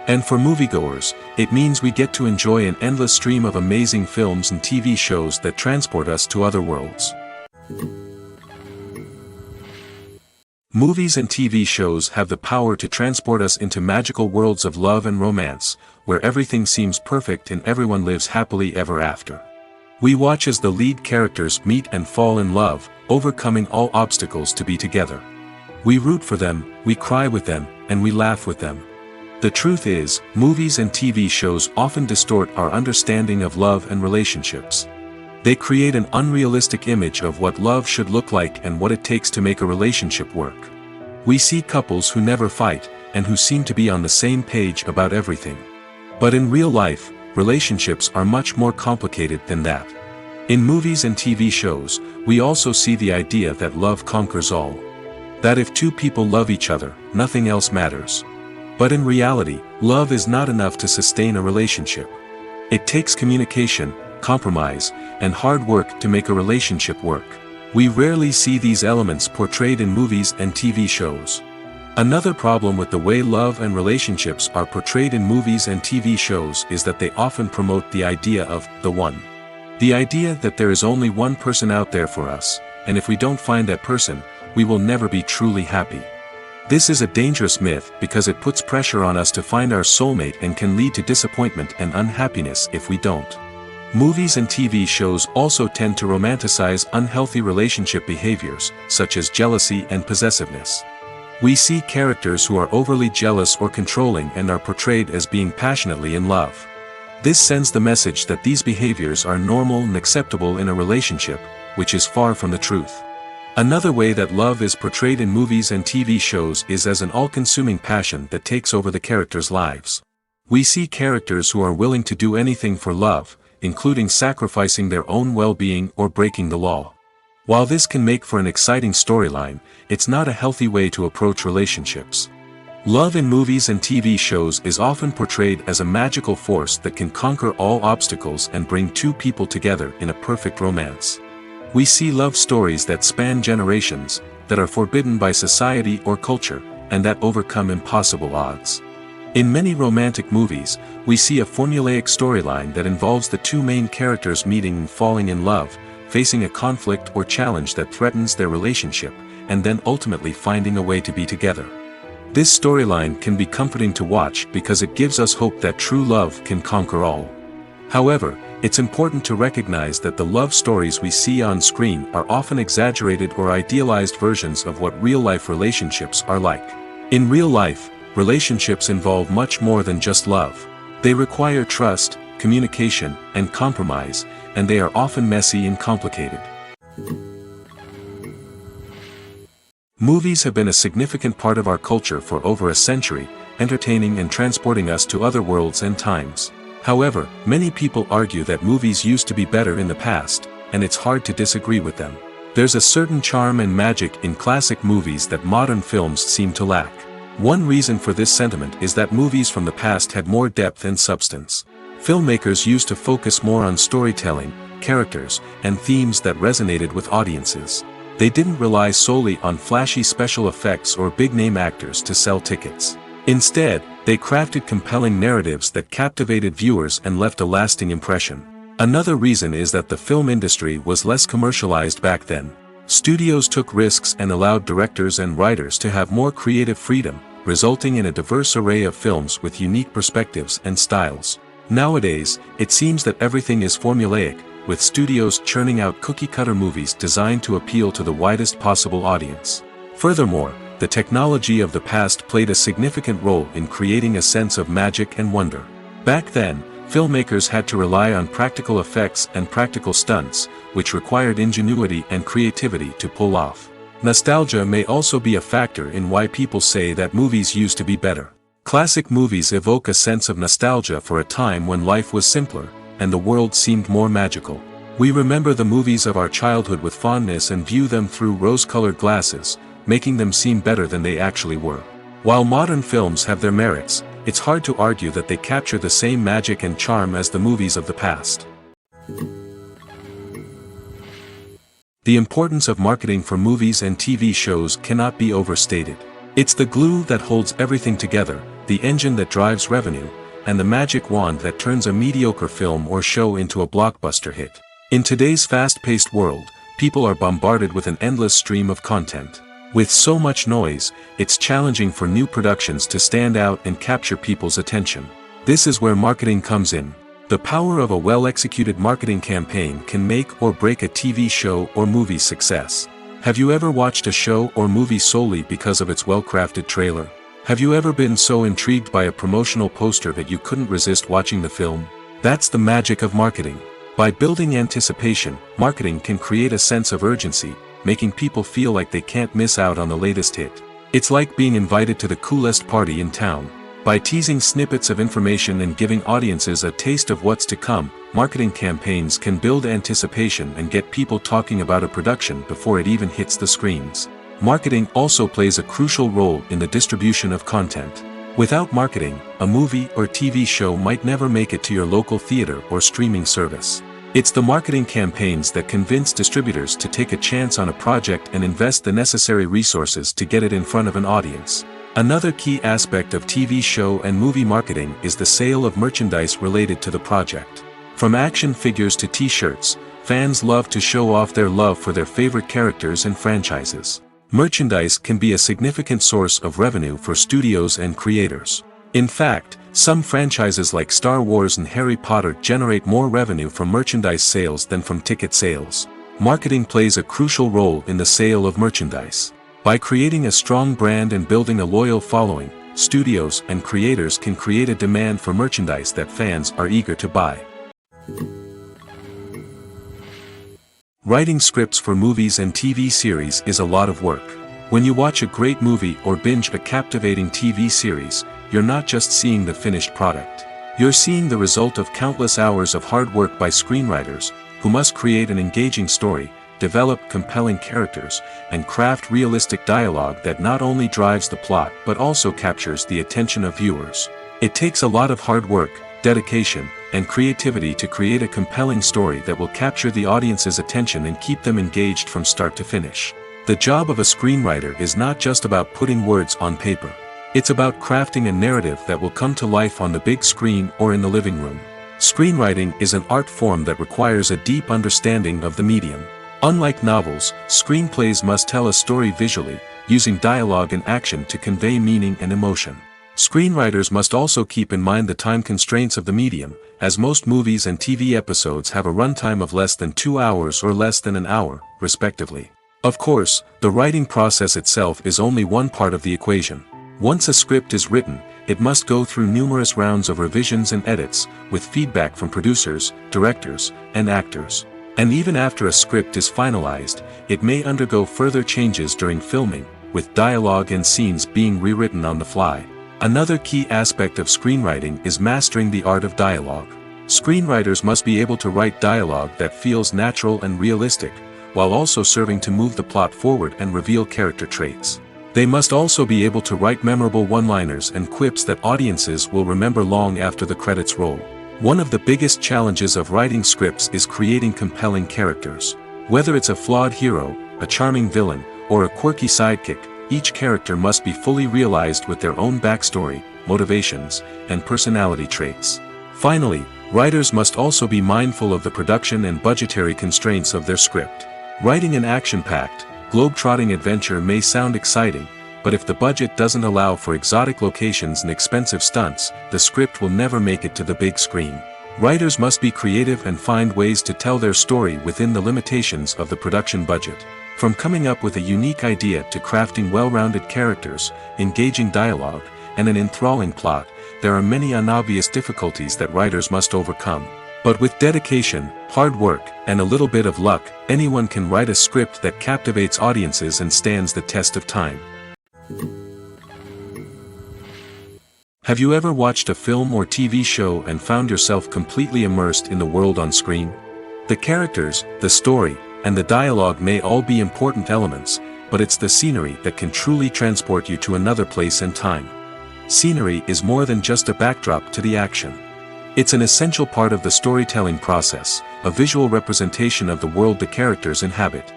And for moviegoers, it means we get to enjoy an endless stream of amazing films and TV shows that transport us to other worlds. Movies and TV shows have the power to transport us into magical worlds of love and romance, where everything seems perfect and everyone lives happily ever after. We watch as the lead characters meet and fall in love, overcoming all obstacles to be together. We root for them, we cry with them, and we laugh with them. The truth is, movies and TV shows often distort our understanding of love and relationships. They create an unrealistic image of what love should look like and what it takes to make a relationship work. We see couples who never fight, and who seem to be on the same page about everything. But in real life, relationships are much more complicated than that. In movies and TV shows, we also see the idea that love conquers all. That if two people love each other, nothing else matters. But in reality, love is not enough to sustain a relationship. It takes communication, compromise, and hard work to make a relationship work. We rarely see these elements portrayed in movies and TV shows. Another problem with the way love and relationships are portrayed in movies and TV shows is that they often promote the idea of the one. The idea that there is only one person out there for us, and if we don't find that person, we will never be truly happy. This is a dangerous myth because it puts pressure on us to find our soulmate and can lead to disappointment and unhappiness if we don't. Movies and TV shows also tend to romanticize unhealthy relationship behaviors, such as jealousy and possessiveness. We see characters who are overly jealous or controlling and are portrayed as being passionately in love. This sends the message that these behaviors are normal and acceptable in a relationship, which is far from the truth. Another way that love is portrayed in movies and TV shows is as an all-consuming passion that takes over the characters' lives. We see characters who are willing to do anything for love, including sacrificing their own well-being or breaking the law. While this can make for an exciting storyline, it's not a healthy way to approach relationships. Love in movies and TV shows is often portrayed as a magical force that can conquer all obstacles and bring two people together in a perfect romance. We see love stories that span generations, that are forbidden by society or culture, and that overcome impossible odds. In many romantic movies, we see a formulaic storyline that involves the two main characters meeting and falling in love, facing a conflict or challenge that threatens their relationship, and then ultimately finding a way to be together. This storyline can be comforting to watch because it gives us hope that true love can conquer all. However, it's important to recognize that the love stories we see on screen are often exaggerated or idealized versions of what real-life relationships are like. In real life, relationships involve much more than just love. They require trust, communication, and compromise, and they are often messy and complicated. Movies have been a significant part of our culture for over a century, entertaining and transporting us to other worlds and times. However, many people argue that movies used to be better in the past, and it's hard to disagree with them. There's a certain charm and magic in classic movies that modern films seem to lack. One reason for this sentiment is that movies from the past had more depth and substance. Filmmakers used to focus more on storytelling, characters, and themes that resonated with audiences. They didn't rely solely on flashy special effects or big-name actors to sell tickets. Instead, they crafted compelling narratives that captivated viewers and left a lasting impression. Another reason is that the film industry was less commercialized back then. Studios took risks and allowed directors and writers to have more creative freedom, resulting in a diverse array of films with unique perspectives and styles. Nowadays, it seems that everything is formulaic, with studios churning out cookie-cutter movies designed to appeal to the widest possible audience. Furthermore, the technology of the past played a significant role in creating a sense of magic and wonder. Back then, filmmakers had to rely on practical effects and practical stunts, which required ingenuity and creativity to pull off. Nostalgia may also be a factor in why people say that movies used to be better. Classic movies evoke a sense of nostalgia for a time when life was simpler, and the world seemed more magical. We remember the movies of our childhood with fondness and view them through rose-colored glasses, making them seem better than they actually were. While modern films have their merits, it's hard to argue that they capture the same magic and charm as the movies of the past. The importance of marketing for movies and TV shows cannot be overstated. It's the glue that holds everything together, the engine that drives revenue, and the magic wand that turns a mediocre film or show into a blockbuster hit. In today's fast-paced world, people are bombarded with an endless stream of content. With so much noise, it's challenging for new productions to stand out and capture people's attention. This is where marketing comes in. The power of a well-executed marketing campaign can make or break a TV show or movie's success. Have you ever watched a show or movie solely because of its well-crafted trailer? Have you ever been so intrigued by a promotional poster that you couldn't resist watching the film? That's the magic of marketing. By building anticipation, marketing can create a sense of urgency, making people feel like they can't miss out on the latest hit. It's like being invited to the coolest party in town. By teasing snippets of information and giving audiences a taste of what's to come, marketing campaigns can build anticipation and get people talking about a production before it even hits the screens. Marketing also plays a crucial role in the distribution of content. Without marketing, a movie or TV show might never make it to your local theater or streaming service. It's the marketing campaigns that convince distributors to take a chance on a project and invest the necessary resources to get it in front of an audience. Another key aspect of TV show and movie marketing is the sale of merchandise related to the project. From action figures to t-shirts, fans love to show off their love for their favorite characters and franchises. Merchandise can be a significant source of revenue for studios and creators. In fact, some franchises like Star Wars and Harry Potter generate more revenue from merchandise sales than from ticket sales. Marketing plays a crucial role in the sale of merchandise. By creating a strong brand and building a loyal following, studios and creators can create a demand for merchandise that fans are eager to buy. Writing scripts for movies and TV series is a lot of work. When you watch a great movie or binge a captivating TV series, you're not just seeing the finished product. You're seeing the result of countless hours of hard work by screenwriters, who must create an engaging story, develop compelling characters, and craft realistic dialogue that not only drives the plot but also captures the attention of viewers. It takes a lot of hard work, dedication, and creativity to create a compelling story that will capture the audience's attention and keep them engaged from start to finish. The job of a screenwriter is not just about putting words on paper. It's about crafting a narrative that will come to life on the big screen or in the living room. Screenwriting is an art form that requires a deep understanding of the medium. Unlike novels, screenplays must tell a story visually, using dialogue and action to convey meaning and emotion. Screenwriters must also keep in mind the time constraints of the medium, as most movies and TV episodes have a runtime of less than 2 hours or less than an hour, respectively. Of course, the writing process itself is only one part of the equation. Once a script is written, it must go through numerous rounds of revisions and edits, with feedback from producers, directors, and actors. And even after a script is finalized, it may undergo further changes during filming, with dialogue and scenes being rewritten on the fly. Another key aspect of screenwriting is mastering the art of dialogue. Screenwriters must be able to write dialogue that feels natural and realistic, while also serving to move the plot forward and reveal character traits. They must also be able to write memorable one-liners and quips that audiences will remember long after the credits roll. One of the biggest challenges of writing scripts is creating compelling characters. Whether it's a flawed hero, a charming villain, or a quirky sidekick, each character must be fully realized with their own backstory, motivations, and personality traits. Finally, writers must also be mindful of the production and budgetary constraints of their script. Writing an action-packed, globe-trotting adventure may sound exciting, but if the budget doesn't allow for exotic locations and expensive stunts, the script will never make it to the big screen. Writers must be creative and find ways to tell their story within the limitations of the production budget. From coming up with a unique idea to crafting well-rounded characters, engaging dialogue, and an enthralling plot, there are many unobvious difficulties that writers must overcome. But with dedication, hard work, and a little bit of luck, anyone can write a script that captivates audiences and stands the test of time. Have you ever watched a film or TV show and found yourself completely immersed in the world on screen? The characters, the story, and the dialogue may all be important elements, but it's the scenery that can truly transport you to another place and time. Scenery is more than just a backdrop to the action. It's an essential part of the storytelling process, a visual representation of the world the characters inhabit.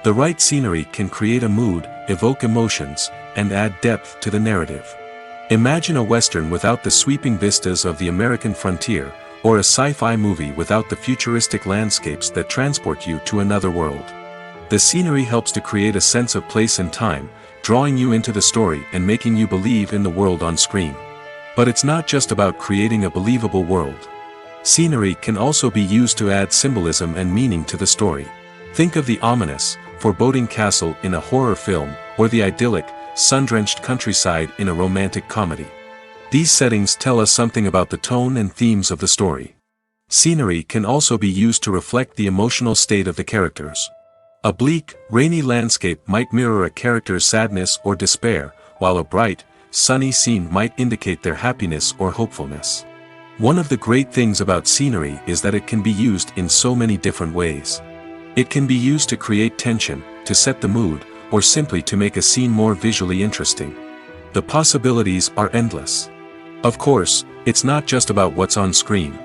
The right scenery can create a mood, evoke emotions, and add depth to the narrative. Imagine a western without the sweeping vistas of the American frontier, or a sci-fi movie without the futuristic landscapes that transport you to another world. The scenery helps to create a sense of place and time, drawing you into the story and making you believe in the world on screen. But it's not just about creating a believable world. Scenery can also be used to add symbolism and meaning to the story. Think of the ominous, foreboding castle in a horror film, or the idyllic, sun-drenched countryside in a romantic comedy. These settings tell us something about the tone and themes of the story. Scenery can also be used to reflect the emotional state of the characters. A bleak, rainy landscape might mirror a character's sadness or despair, while a bright, sunny scene might indicate their happiness or hopefulness. One of the great things about scenery is that it can be used in so many different ways. It can be used to create tension, to set the mood, or simply to make a scene more visually interesting. The possibilities are endless. Of course, it's not just about what's on screen.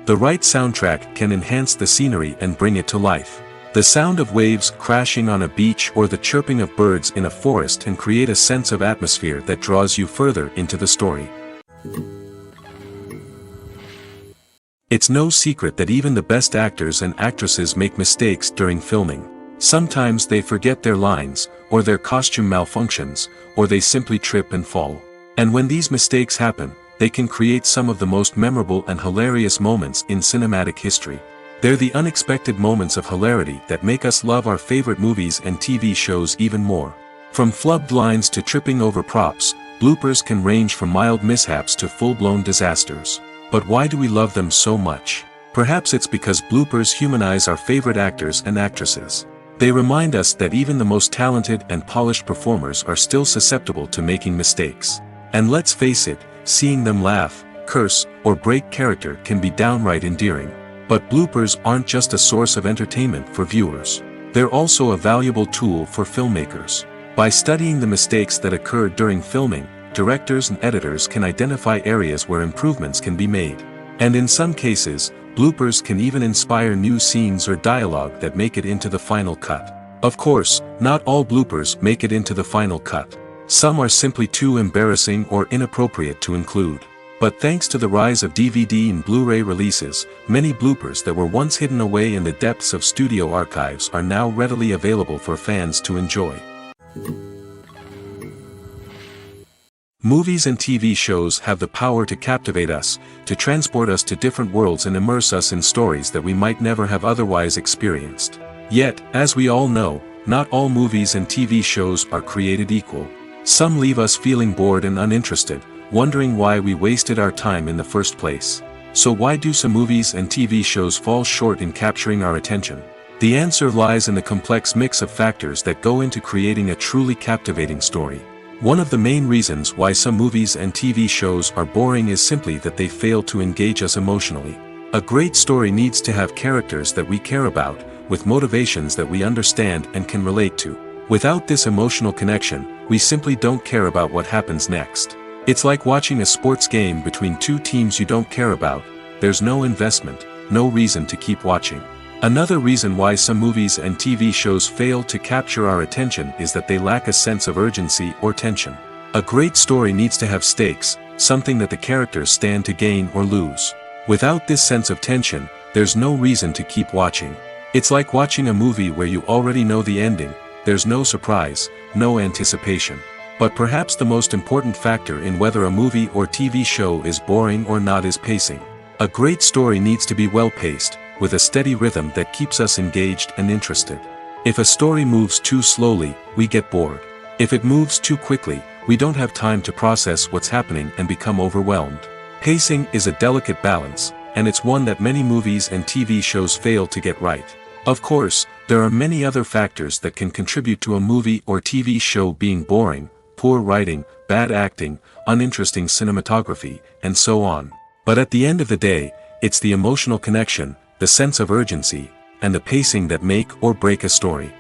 The right soundtrack can enhance the scenery and bring it to life. The sound of waves crashing on a beach or the chirping of birds in a forest can create a sense of atmosphere that draws you further into the story. It's no secret that even the best actors and actresses make mistakes during filming. Sometimes they forget their lines, or their costume malfunctions, or they simply trip and fall. And when these mistakes happen, they can create some of the most memorable and hilarious moments in cinematic history. They're the unexpected moments of hilarity that make us love our favorite movies and TV shows even more. From flubbed lines to tripping over props, bloopers can range from mild mishaps to full-blown disasters. But why do we love them so much? Perhaps it's because bloopers humanize our favorite actors and actresses. They remind us that even the most talented and polished performers are still susceptible to making mistakes. And let's face it, seeing them laugh, curse, or break character can be downright endearing. But bloopers aren't just a source of entertainment for viewers. They're also a valuable tool for filmmakers. By studying the mistakes that occurred during filming, directors and editors can identify areas where improvements can be made. And in some cases, bloopers can even inspire new scenes or dialogue that make it into the final cut. Of course, not all bloopers make it into the final cut. Some are simply too embarrassing or inappropriate to include. But thanks to the rise of DVD and Blu-ray releases, many bloopers that were once hidden away in the depths of studio archives are now readily available for fans to enjoy. Movies and TV shows have the power to captivate us, to transport us to different worlds and immerse us in stories that we might never have otherwise experienced. Yet, as we all know, not all movies and TV shows are created equal. Some leave us feeling bored and uninterested, wondering why we wasted our time in the first place. So why do some movies and TV shows fall short in capturing our attention? The answer lies in the complex mix of factors that go into creating a truly captivating story. One of the main reasons why some movies and TV shows are boring is simply that they fail to engage us emotionally. A great story needs to have characters that we care about, with motivations that we understand and can relate to. Without this emotional connection, we simply don't care about what happens next. It's like watching a sports game between two teams you don't care about. There's no investment, no reason to keep watching. Another reason why some movies and TV shows fail to capture our attention is that they lack a sense of urgency or tension. A great story needs to have stakes, something that the characters stand to gain or lose. Without this sense of tension, there's no reason to keep watching. It's like watching a movie where you already know the ending. There's no surprise, no anticipation. But perhaps the most important factor in whether a movie or TV show is boring or not is pacing. A great story needs to be well-paced, with a steady rhythm that keeps us engaged and interested. If a story moves too slowly, we get bored. If it moves too quickly, we don't have time to process what's happening and become overwhelmed. Pacing is a delicate balance, and it's one that many movies and TV shows fail to get right. Of course, there are many other factors that can contribute to a movie or TV show being boring: poor writing, bad acting, uninteresting cinematography, and so on. But at the end of the day, it's the emotional connection, the sense of urgency, and the pacing that make or break a story.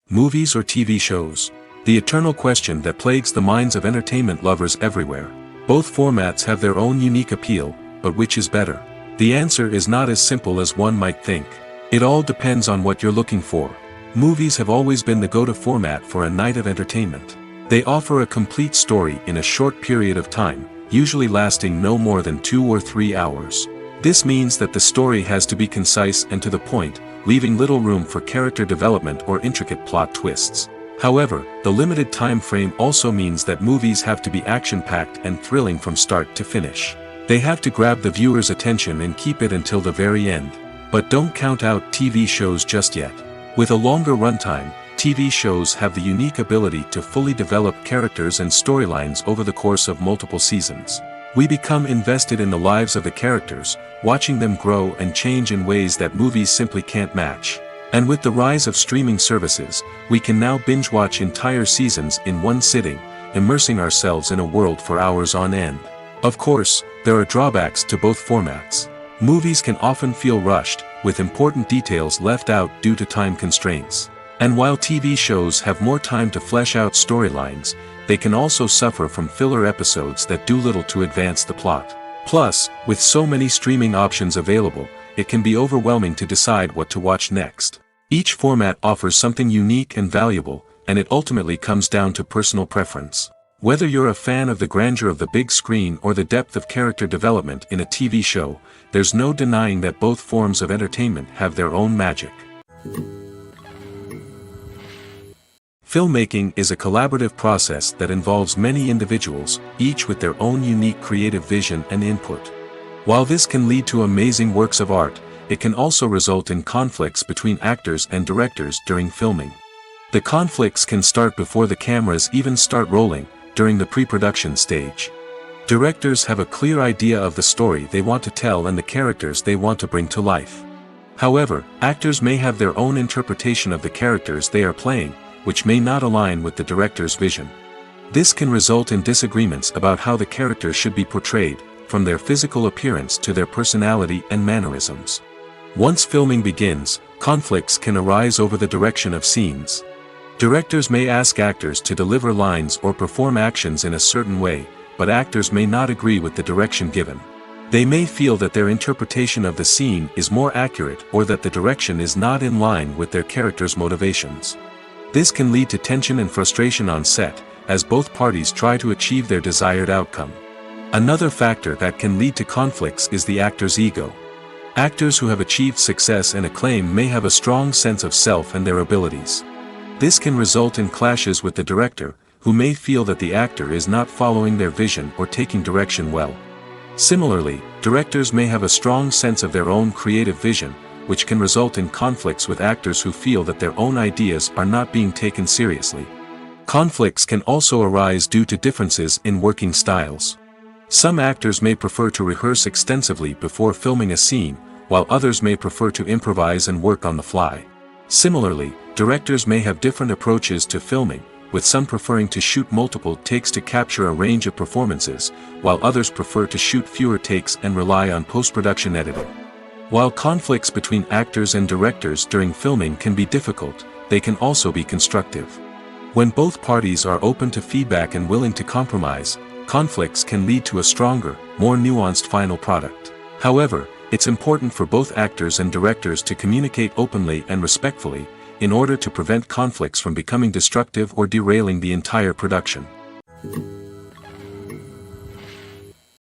Movies or TV shows? The eternal question that plagues the minds of entertainment lovers everywhere. Both formats have their own unique appeal, but which is better? The answer is not as simple as one might think. It all depends on what you're looking for. Movies have always been the go-to format for a night of entertainment. They offer a complete story in a short period of time, usually lasting no more than 2 or 3 hours. This means that the story has to be concise and to the point, leaving little room for character development or intricate plot twists. However, the limited time frame also means that movies have to be action-packed and thrilling from start to finish. They have to grab the viewer's attention and keep it until the very end. But don't count out TV shows just yet. With a longer runtime, TV shows have the unique ability to fully develop characters and storylines over the course of multiple seasons. We become invested in the lives of the characters, watching them grow and change in ways that movies simply can't match. And with the rise of streaming services, we can now binge-watch entire seasons in one sitting, immersing ourselves in a world for hours on end. Of course, there are drawbacks to both formats. Movies can often feel rushed, with important details left out due to time constraints. And while TV shows have more time to flesh out storylines, they can also suffer from filler episodes that do little to advance the plot. Plus, with so many streaming options available, it can be overwhelming to decide what to watch next. Each format offers something unique and valuable, and it ultimately comes down to personal preference. Whether you're a fan of the grandeur of the big screen or the depth of character development in a TV show, there's no denying that both forms of entertainment have their own magic. Filmmaking is a collaborative process that involves many individuals, each with their own unique creative vision and input. While this can lead to amazing works of art, it can also result in conflicts between actors and directors during filming. The conflicts can start before the cameras even start rolling, during the pre-production stage. Directors have a clear idea of the story they want to tell and the characters they want to bring to life. However, actors may have their own interpretation of the characters they are playing, which may not align with the director's vision. This can result in disagreements about how the characters should be portrayed, from their physical appearance to their personality and mannerisms. Once filming begins, conflicts can arise over the direction of scenes. Directors may ask actors to deliver lines or perform actions in a certain way, but actors may not agree with the direction given. They may feel that their interpretation of the scene is more accurate or that the direction is not in line with their character's motivations. This can lead to tension and frustration on set, as both parties try to achieve their desired outcome. Another factor that can lead to conflicts is the actor's ego. Actors who have achieved success and acclaim may have a strong sense of self and their abilities. This can result in clashes with the director, who may feel that the actor is not following their vision or taking direction well. Similarly, directors may have a strong sense of their own creative vision, which can result in conflicts with actors who feel that their own ideas are not being taken seriously. Conflicts can also arise due to differences in working styles. Some actors may prefer to rehearse extensively before filming a scene, while others may prefer to improvise and work on the fly. Similarly, directors may have different approaches to filming, with some preferring to shoot multiple takes to capture a range of performances, while others prefer to shoot fewer takes and rely on post-production editing. While conflicts between actors and directors during filming can be difficult, they can also be constructive. When both parties are open to feedback and willing to compromise, conflicts can lead to a stronger, more nuanced final product. However, it's important for both actors and directors to communicate openly and respectfully, in order to prevent conflicts from becoming destructive or derailing the entire production.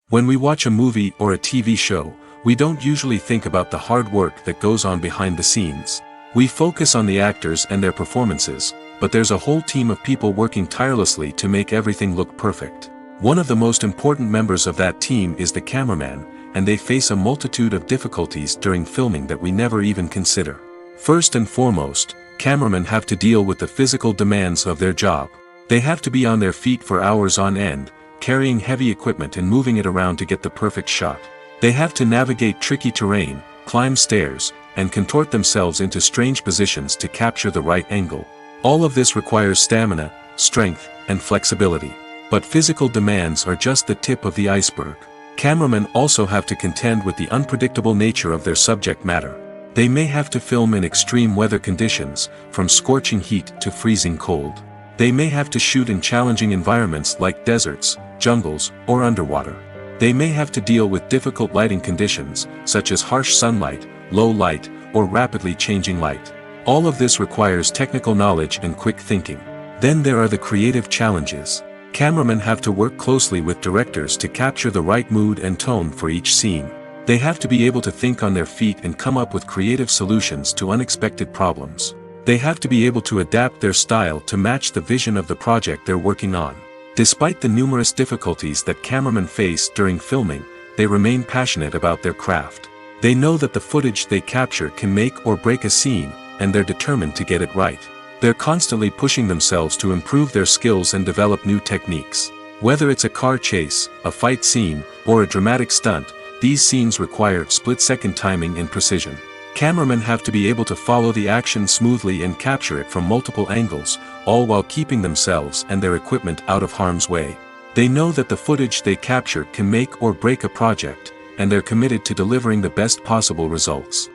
When we watch a movie or a TV show, we don't usually think about the hard work that goes on behind the scenes. We focus on the actors and their performances, but there's a whole team of people working tirelessly to make everything look perfect. One of the most important members of that team is the cameraman, and they face a multitude of difficulties during filming that we never even consider. First and foremost, cameramen have to deal with the physical demands of their job. They have to be on their feet for hours on end, carrying heavy equipment and moving it around to get the perfect shot. They have to navigate tricky terrain, climb stairs, and contort themselves into strange positions to capture the right angle. All of this requires stamina, strength, and flexibility. But physical demands are just the tip of the iceberg. Cameramen also have to contend with the unpredictable nature of their subject matter. They may have to film in extreme weather conditions, from scorching heat to freezing cold. They may have to shoot in challenging environments like deserts, jungles, or underwater. They may have to deal with difficult lighting conditions, such as harsh sunlight, low light, or rapidly changing light. All of this requires technical knowledge and quick thinking. Then there are the creative challenges. Cameramen have to work closely with directors to capture the right mood and tone for each scene. They have to be able to think on their feet and come up with creative solutions to unexpected problems. They have to be able to adapt their style to match the vision of the project they're working on. Despite the numerous difficulties that cameramen face during filming, they remain passionate about their craft. They know that the footage they capture can make or break a scene, and they're determined to get it right. They're constantly pushing themselves to improve their skills and develop new techniques. Whether it's a car chase, a fight scene, or a dramatic stunt, these scenes require split-second timing and precision. Cameramen have to be able to follow the action smoothly and capture it from multiple angles, all while keeping themselves and their equipment out of harm's way. They know that the footage they capture can make or break a project, and they're committed to delivering the best possible results.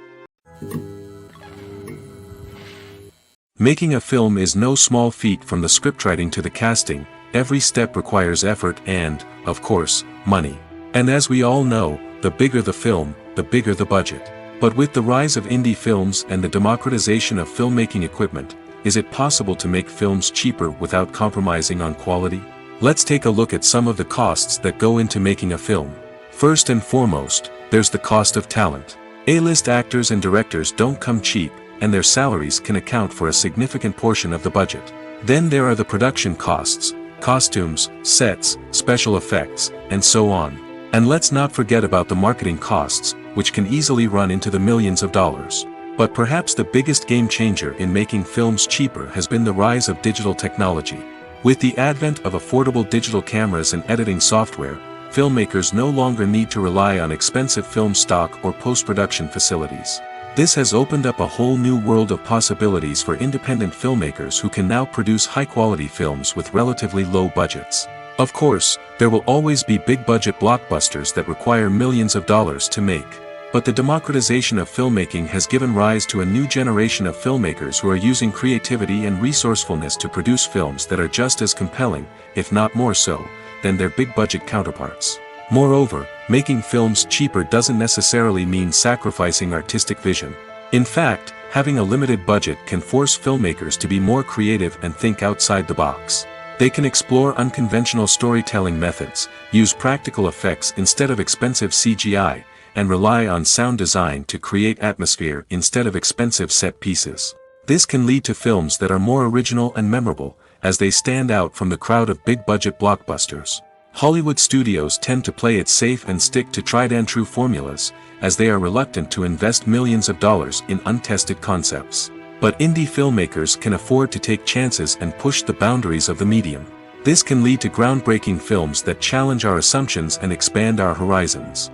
Making a film is no small feat. From the scriptwriting to the casting, every step requires effort and, of course, money. And as we all know, the bigger the film, the bigger the budget. But with the rise of indie films and the democratization of filmmaking equipment, is it possible to make films cheaper without compromising on quality? Let's take a look at some of the costs that go into making a film. First and foremost, there's the cost of talent. A-list actors and directors don't come cheap, and their salaries can account for a significant portion of the budget. Then there are the production costs, costumes, sets, special effects, and so on. And let's not forget about the marketing costs, which can easily run into the millions of dollars. But perhaps the biggest game changer in making films cheaper has been the rise of digital technology. With the advent of affordable digital cameras and editing software, filmmakers no longer need to rely on expensive film stock or post-production facilities. This has opened up a whole new world of possibilities for independent filmmakers who can now produce high-quality films with relatively low budgets. Of course, there will always be big-budget blockbusters that require millions of dollars to make. But the democratization of filmmaking has given rise to a new generation of filmmakers who are using creativity and resourcefulness to produce films that are just as compelling, if not more so, than their big-budget counterparts. Moreover, making films cheaper doesn't necessarily mean sacrificing artistic vision. In fact, having a limited budget can force filmmakers to be more creative and think outside the box. They can explore unconventional storytelling methods, use practical effects instead of expensive CGI, and rely on sound design to create atmosphere instead of expensive set pieces. This can lead to films that are more original and memorable, as they stand out from the crowd of big-budget blockbusters. Hollywood studios tend to play it safe and stick to tried-and-true formulas, as they are reluctant to invest millions of dollars in untested concepts. But indie filmmakers can afford to take chances and push the boundaries of the medium. This can lead to groundbreaking films that challenge our assumptions and expand our horizons.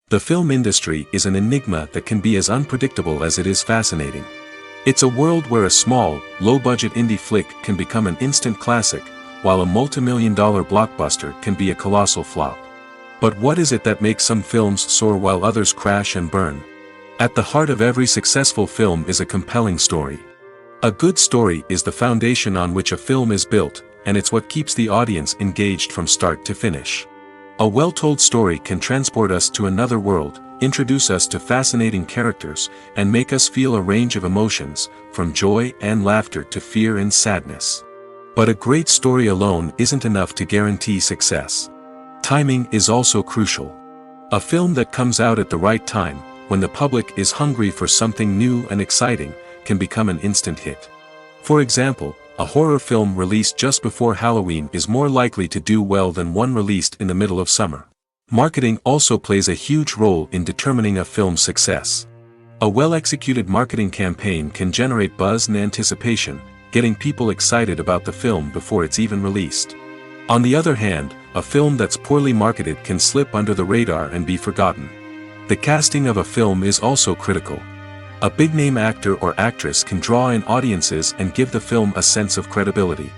The film industry is an enigma that can be as unpredictable as it is fascinating. It's a world where a small, low-budget indie flick can become an instant classic, while a multi-million-dollar blockbuster can be a colossal flop. But what is it that makes some films soar while others crash and burn? At the heart of every successful film is a compelling story. A good story is the foundation on which a film is built, and it's what keeps the audience engaged from start to finish. A well-told story can transport us to another world, introduce us to fascinating characters, and make us feel a range of emotions, from joy and laughter to fear and sadness. But a great story alone isn't enough to guarantee success. Timing is also crucial. A film that comes out at the right time, when the public is hungry for something new and exciting, can become an instant hit. For example, a horror film released just before Halloween is more likely to do well than one released in the middle of summer. Marketing also plays a huge role in determining a film's success. A well-executed marketing campaign can generate buzz and anticipation, getting people excited about the film before it's even released. On the other hand, a film that's poorly marketed can slip under the radar and be forgotten. The casting of a film is also critical. A big-name actor or actress can draw in audiences and give the film a sense of credibility.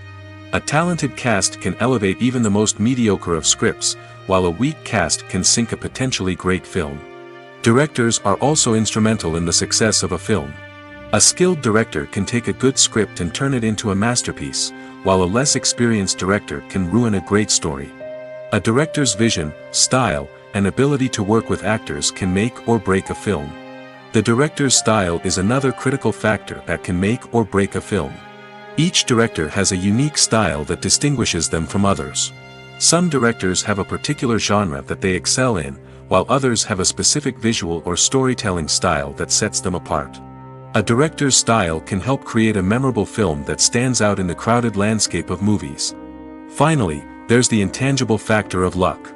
A talented cast can elevate even the most mediocre of scripts, while a weak cast can sink a potentially great film. Directors are also instrumental in the success of a film. A skilled director can take a good script and turn it into a masterpiece, while a less experienced director can ruin a great story. A director's vision, style, and ability to work with actors can make or break a film. The director's style is another critical factor that can make or break a film. Each director has a unique style that distinguishes them from others. Some directors have a particular genre that they excel in, while others have a specific visual or storytelling style that sets them apart. A director's style can help create a memorable film that stands out in the crowded landscape of movies. Finally, there's the intangible factor of luck.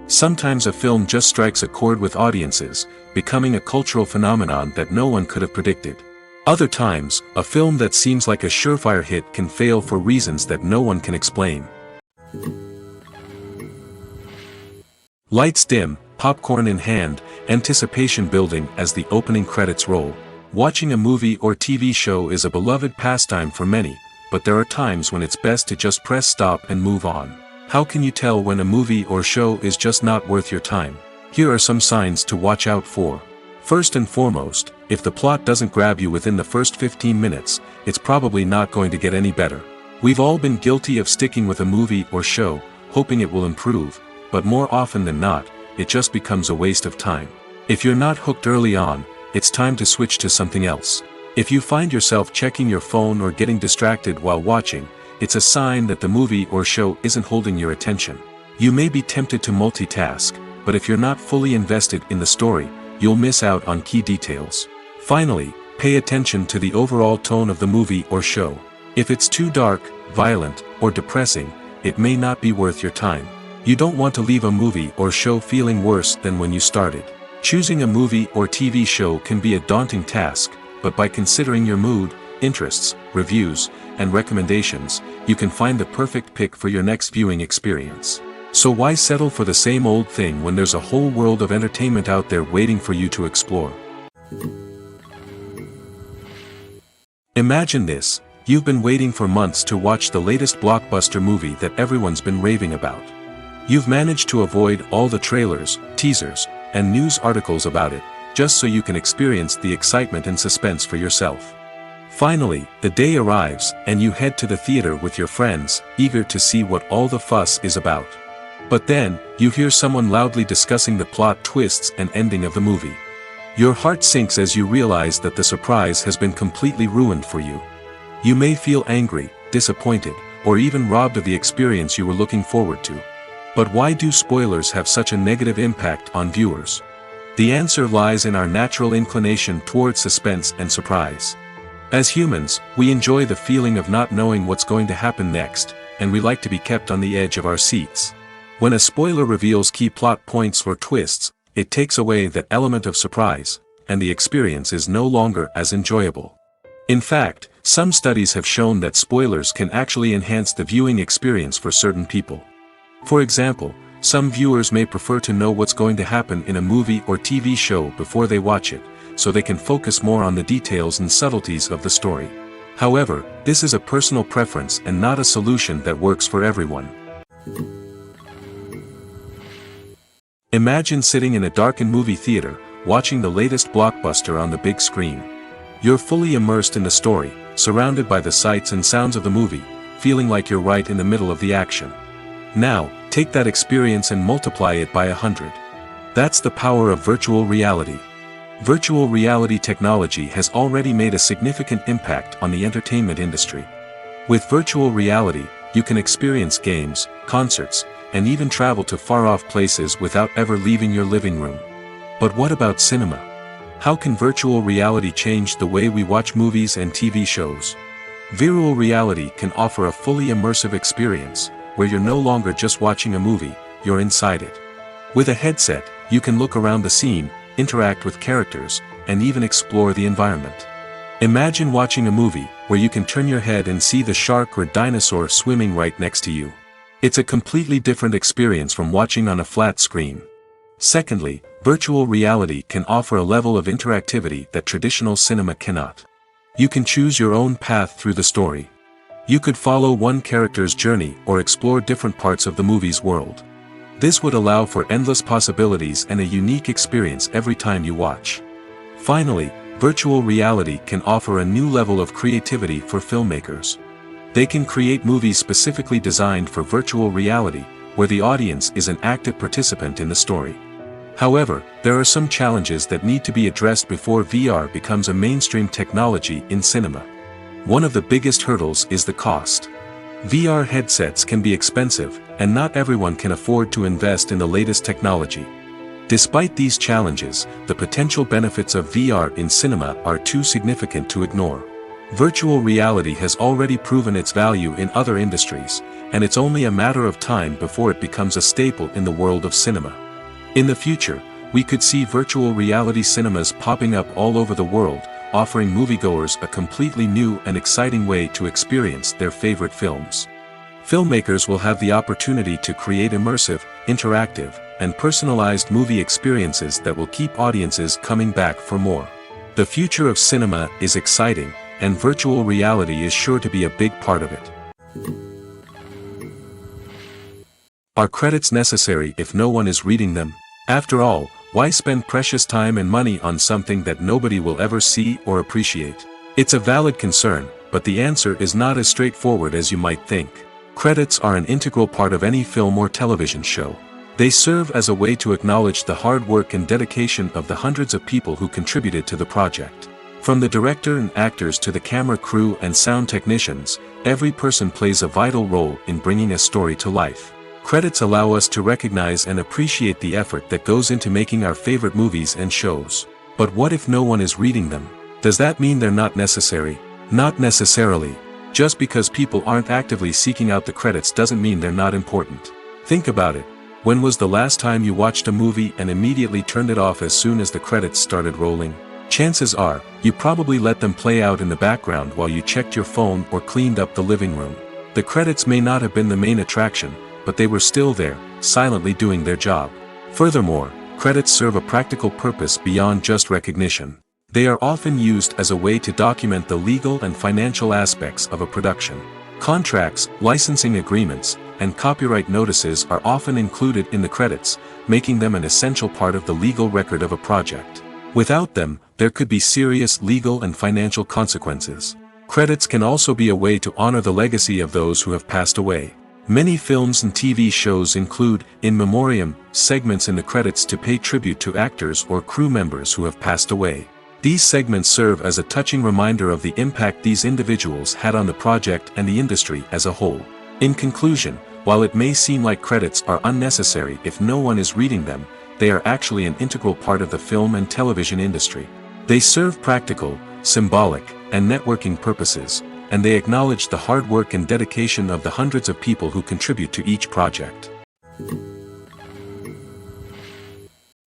Sometimes a film just strikes a chord with audiences, becoming a cultural phenomenon that no one could have predicted. Other times, a film that seems like a surefire hit can fail for reasons that no one can explain. Lights dim, popcorn in hand, anticipation building as the opening credits roll. Watching a movie or TV show is a beloved pastime for many, but there are times when it's best to just press stop and move on. How can you tell when a movie or show is just not worth your time? Here are some signs to watch out for. First and foremost, if the plot doesn't grab you within the first 15 minutes, it's probably not going to get any better. We've all been guilty of sticking with a movie or show, hoping it will improve, but more often than not, it just becomes a waste of time. If you're not hooked early on, it's time to switch to something else. If you find yourself checking your phone or getting distracted while watching, it's a sign that the movie or show isn't holding your attention. You may be tempted to multitask, but if you're not fully invested in the story, you'll miss out on key details. Finally, pay attention to the overall tone of the movie or show. If it's too dark, violent, or depressing, it may not be worth your time. You don't want to leave a movie or show feeling worse than when you started. Choosing a movie or TV show can be a daunting task, but by considering your mood, interests, reviews, and recommendations, you can find the perfect pick for your next viewing experience. So why settle for the same old thing when there's a whole world of entertainment out there waiting for you to explore? Imagine this: you've been waiting for months to watch the latest blockbuster movie that everyone's been raving about. You've managed to avoid all the trailers, teasers, and news articles about it, just so you can experience the excitement and suspense for yourself. Finally, the day arrives, and you head to the theater with your friends, eager to see what all the fuss is about. But then, you hear someone loudly discussing the plot twists and ending of the movie. Your heart sinks as you realize that the surprise has been completely ruined for you. You may feel angry, disappointed, or even robbed of the experience you were looking forward to. But why do spoilers have such a negative impact on viewers? The answer lies in our natural inclination toward suspense and surprise. As humans, we enjoy the feeling of not knowing what's going to happen next, and we like to be kept on the edge of our seats. When a spoiler reveals key plot points or twists, it takes away that element of surprise, and the experience is no longer as enjoyable. In fact, some studies have shown that spoilers can actually enhance the viewing experience for certain people. For example, some viewers may prefer to know what's going to happen in a movie or TV show before they watch it, so they can focus more on the details and subtleties of the story. However, this is a personal preference and not a solution that works for everyone. Imagine sitting in a darkened movie theater, watching the latest blockbuster on the big screen. You're fully immersed in the story, surrounded by the sights and sounds of the movie, feeling like you're right in the middle of the action. Now, take that experience and multiply it by 100. That's the power of virtual reality. Virtual reality technology has already made a significant impact on the entertainment industry. With virtual reality, you can experience games, concerts, and even travel to far-off places without ever leaving your living room. But what about cinema? How can virtual reality change the way we watch movies and TV shows? Virtual reality can offer a fully immersive experience, where you're no longer just watching a movie, you're inside it. With a headset, you can look around the scene, interact with characters, and even explore the environment. Imagine watching a movie where you can turn your head and see the shark or dinosaur swimming right next to you. It's a completely different experience from watching on a flat screen. Secondly, virtual reality can offer a level of interactivity that traditional cinema cannot. You can choose your own path through the story. You could follow one character's journey or explore different parts of the movie's world. This would allow for endless possibilities and a unique experience every time you watch. Finally, virtual reality can offer a new level of creativity for filmmakers. They can create movies specifically designed for virtual reality, where the audience is an active participant in the story. However, there are some challenges that need to be addressed before VR becomes a mainstream technology in cinema. One of the biggest hurdles is the cost. VR headsets can be expensive, and not everyone can afford to invest in the latest technology. Despite these challenges, the potential benefits of VR in cinema are too significant to ignore. Virtual reality has already proven its value in other industries, and it's only a matter of time before it becomes a staple in the world of cinema. In the future, we could see virtual reality cinemas popping up all over the world, offering moviegoers a completely new and exciting way to experience their favorite films. Filmmakers will have the opportunity to create immersive, interactive, and personalized movie experiences that will keep audiences coming back for more. The future of cinema is exciting, and virtual reality is sure to be a big part of it. Are credits necessary if no one is reading them? After all, why spend precious time and money on something that nobody will ever see or appreciate? It's a valid concern, but the answer is not as straightforward as you might think. Credits are an integral part of any film or television show. They serve as a way to acknowledge the hard work and dedication of the hundreds of people who contributed to the project. From the director and actors to the camera crew and sound technicians, every person plays a vital role in bringing a story to life. Credits allow us to recognize and appreciate the effort that goes into making our favorite movies and shows. But what if no one is reading them? Does that mean they're not necessary? Not necessarily. Just because people aren't actively seeking out the credits doesn't mean they're not important. Think about it. When was the last time you watched a movie and immediately turned it off as soon as the credits started rolling? Chances are, you probably let them play out in the background while you checked your phone or cleaned up the living room. The credits may not have been the main attraction, but they were still there, silently doing their job. Furthermore, credits serve a practical purpose beyond just recognition. They are often used as a way to document the legal and financial aspects of a production. Contracts, licensing agreements, and copyright notices are often included in the credits, making them an essential part of the legal record of a project. Without them, there could be serious legal and financial consequences. Credits can also be a way to honor the legacy of those who have passed away. Many films and TV shows include, in memoriam, segments in the credits to pay tribute to actors or crew members who have passed away. These segments serve as a touching reminder of the impact these individuals had on the project and the industry as a whole. In conclusion, while it may seem like credits are unnecessary if no one is reading them, they are actually an integral part of the film and television industry. They serve practical, symbolic, and networking purposes, and they acknowledge the hard work and dedication of the hundreds of people who contribute to each project.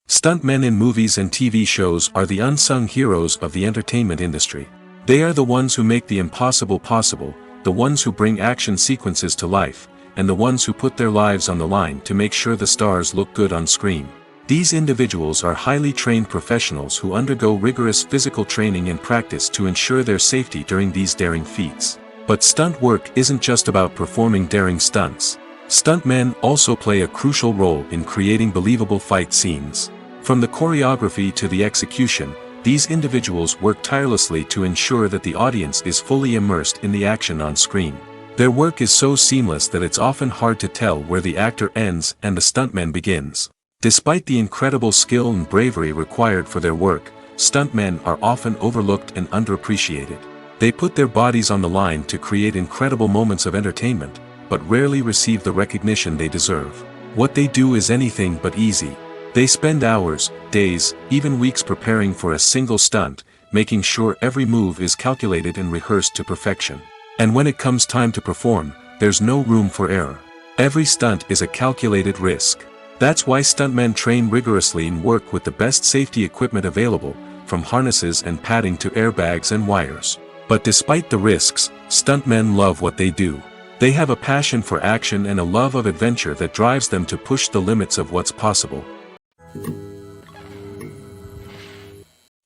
Stuntmen in movies and TV shows are the unsung heroes of the entertainment industry. They are the ones who make the impossible possible, the ones who bring action sequences to life, and the ones who put their lives on the line to make sure the stars look good on screen. These individuals are highly trained professionals who undergo rigorous physical training and practice to ensure their safety during these daring feats. But stunt work isn't just about performing daring stunts. Stuntmen also play a crucial role in creating believable fight scenes. From the choreography to the execution, these individuals work tirelessly to ensure that the audience is fully immersed in the action on screen. Their work is so seamless that it's often hard to tell where the actor ends and the stuntman begins. Despite the incredible skill and bravery required for their work, stuntmen are often overlooked and underappreciated. They put their bodies on the line to create incredible moments of entertainment, but rarely receive the recognition they deserve. What they do is anything but easy. They spend hours, days, even weeks preparing for a single stunt, making sure every move is calculated and rehearsed to perfection. And when it comes time to perform, there's no room for error. Every stunt is a calculated risk. That's why stuntmen train rigorously and work with the best safety equipment available, from harnesses and padding to airbags and wires. But despite the risks, stuntmen love what they do. They have a passion for action and a love of adventure that drives them to push the limits of what's possible.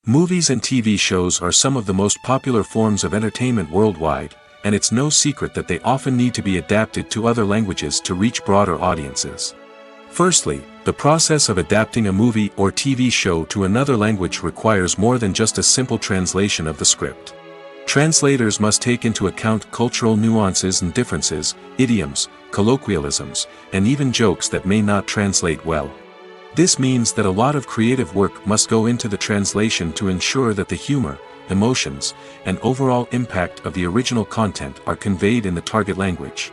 Movies and TV shows are some of the most popular forms of entertainment worldwide, and it's no secret that they often need to be adapted to other languages to reach broader audiences. Firstly, the process of adapting a movie or TV show to another language requires more than just a simple translation of the script. Translators must take into account cultural nuances and differences, idioms, colloquialisms, and even jokes that may not translate well. This means that a lot of creative work must go into the translation to ensure that the humor, emotions, and overall impact of the original content are conveyed in the target language.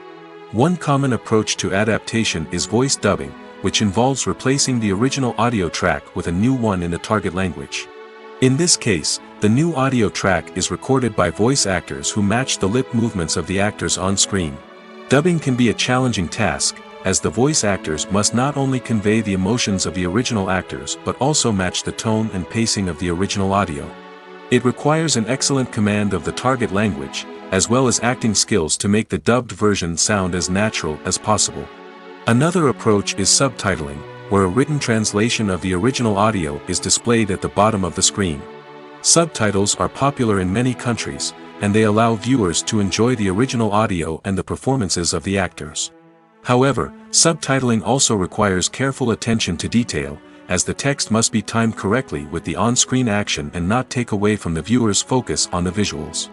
One common approach to adaptation is voice dubbing, which involves replacing the original audio track with a new one in the target language. In this case, the new audio track is recorded by voice actors who match the lip movements of the actors on screen. Dubbing can be a challenging task, as the voice actors must not only convey the emotions of the original actors but also match the tone and pacing of the original audio. It requires an excellent command of the target language, as well as acting skills to make the dubbed version sound as natural as possible. Another approach is subtitling, where a written translation of the original audio is displayed at the bottom of the screen. Subtitles are popular in many countries, and they allow viewers to enjoy the original audio and the performances of the actors. However, subtitling also requires careful attention to detail, as the text must be timed correctly with the on-screen action and not take away from the viewer's focus on the visuals.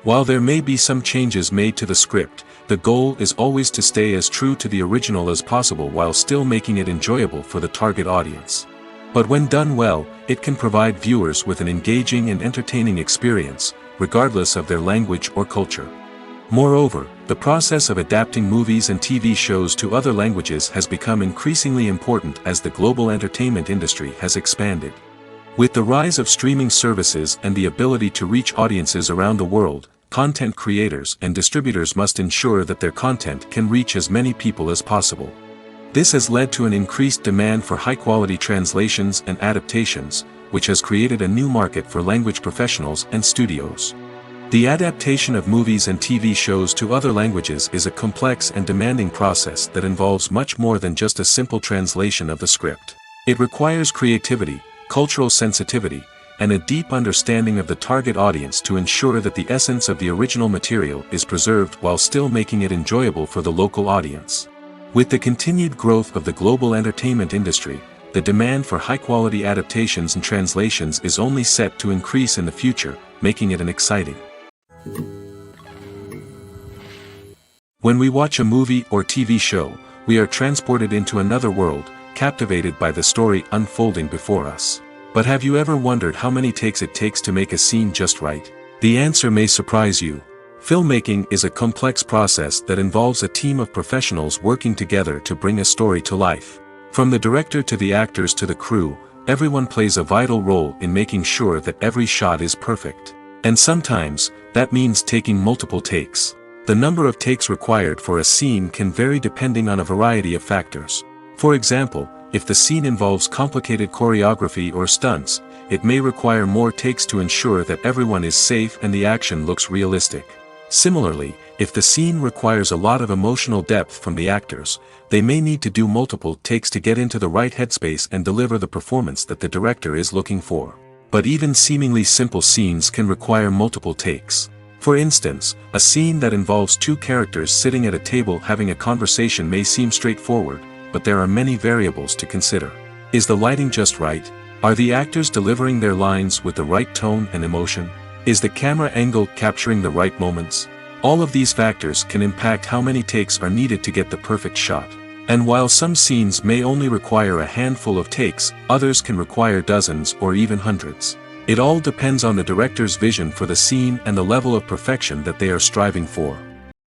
While there may be some changes made to the script, the goal is always to stay as true to the original as possible while still making it enjoyable for the target audience. But when done well, it can provide viewers with an engaging and entertaining experience, regardless of their language or culture. Moreover, the process of adapting movies and TV shows to other languages has become increasingly important as the global entertainment industry has expanded. With the rise of streaming services and the ability to reach audiences around the world, content creators and distributors must ensure that their content can reach as many people as possible. This has led to an increased demand for high-quality translations and adaptations, which has created a new market for language professionals and studios. The adaptation of movies and TV shows to other languages is a complex and demanding process that involves much more than just a simple translation of the script. It requires creativity, cultural sensitivity, and a deep understanding of the target audience to ensure that the essence of the original material is preserved while still making it enjoyable for the local audience. With the continued growth of the global entertainment industry, the demand for high-quality adaptations and translations is only set to increase in the future, making it an exciting. When we watch a movie or TV show, we are transported into another world, captivated by the story unfolding before us. But have you ever wondered how many takes it takes to make a scene just right? The answer may surprise you. Filmmaking is a complex process that involves a team of professionals working together to bring a story to life. From the director to the actors to the crew, everyone plays a vital role in making sure that every shot is perfect. And sometimes, that means taking multiple takes. The number of takes required for a scene can vary depending on a variety of factors. For example, if the scene involves complicated choreography or stunts, it may require more takes to ensure that everyone is safe and the action looks realistic. Similarly, if the scene requires a lot of emotional depth from the actors, they may need to do multiple takes to get into the right headspace and deliver the performance that the director is looking for. But even seemingly simple scenes can require multiple takes. For instance, a scene that involves two characters sitting at a table having a conversation may seem straightforward, but there are many variables to consider. Is the lighting just right? Are the actors delivering their lines with the right tone and emotion? Is the camera angle capturing the right moments? All of these factors can impact how many takes are needed to get the perfect shot. And while some scenes may only require a handful of takes, others can require dozens or even hundreds. It all depends on the director's vision for the scene and the level of perfection that they are striving for.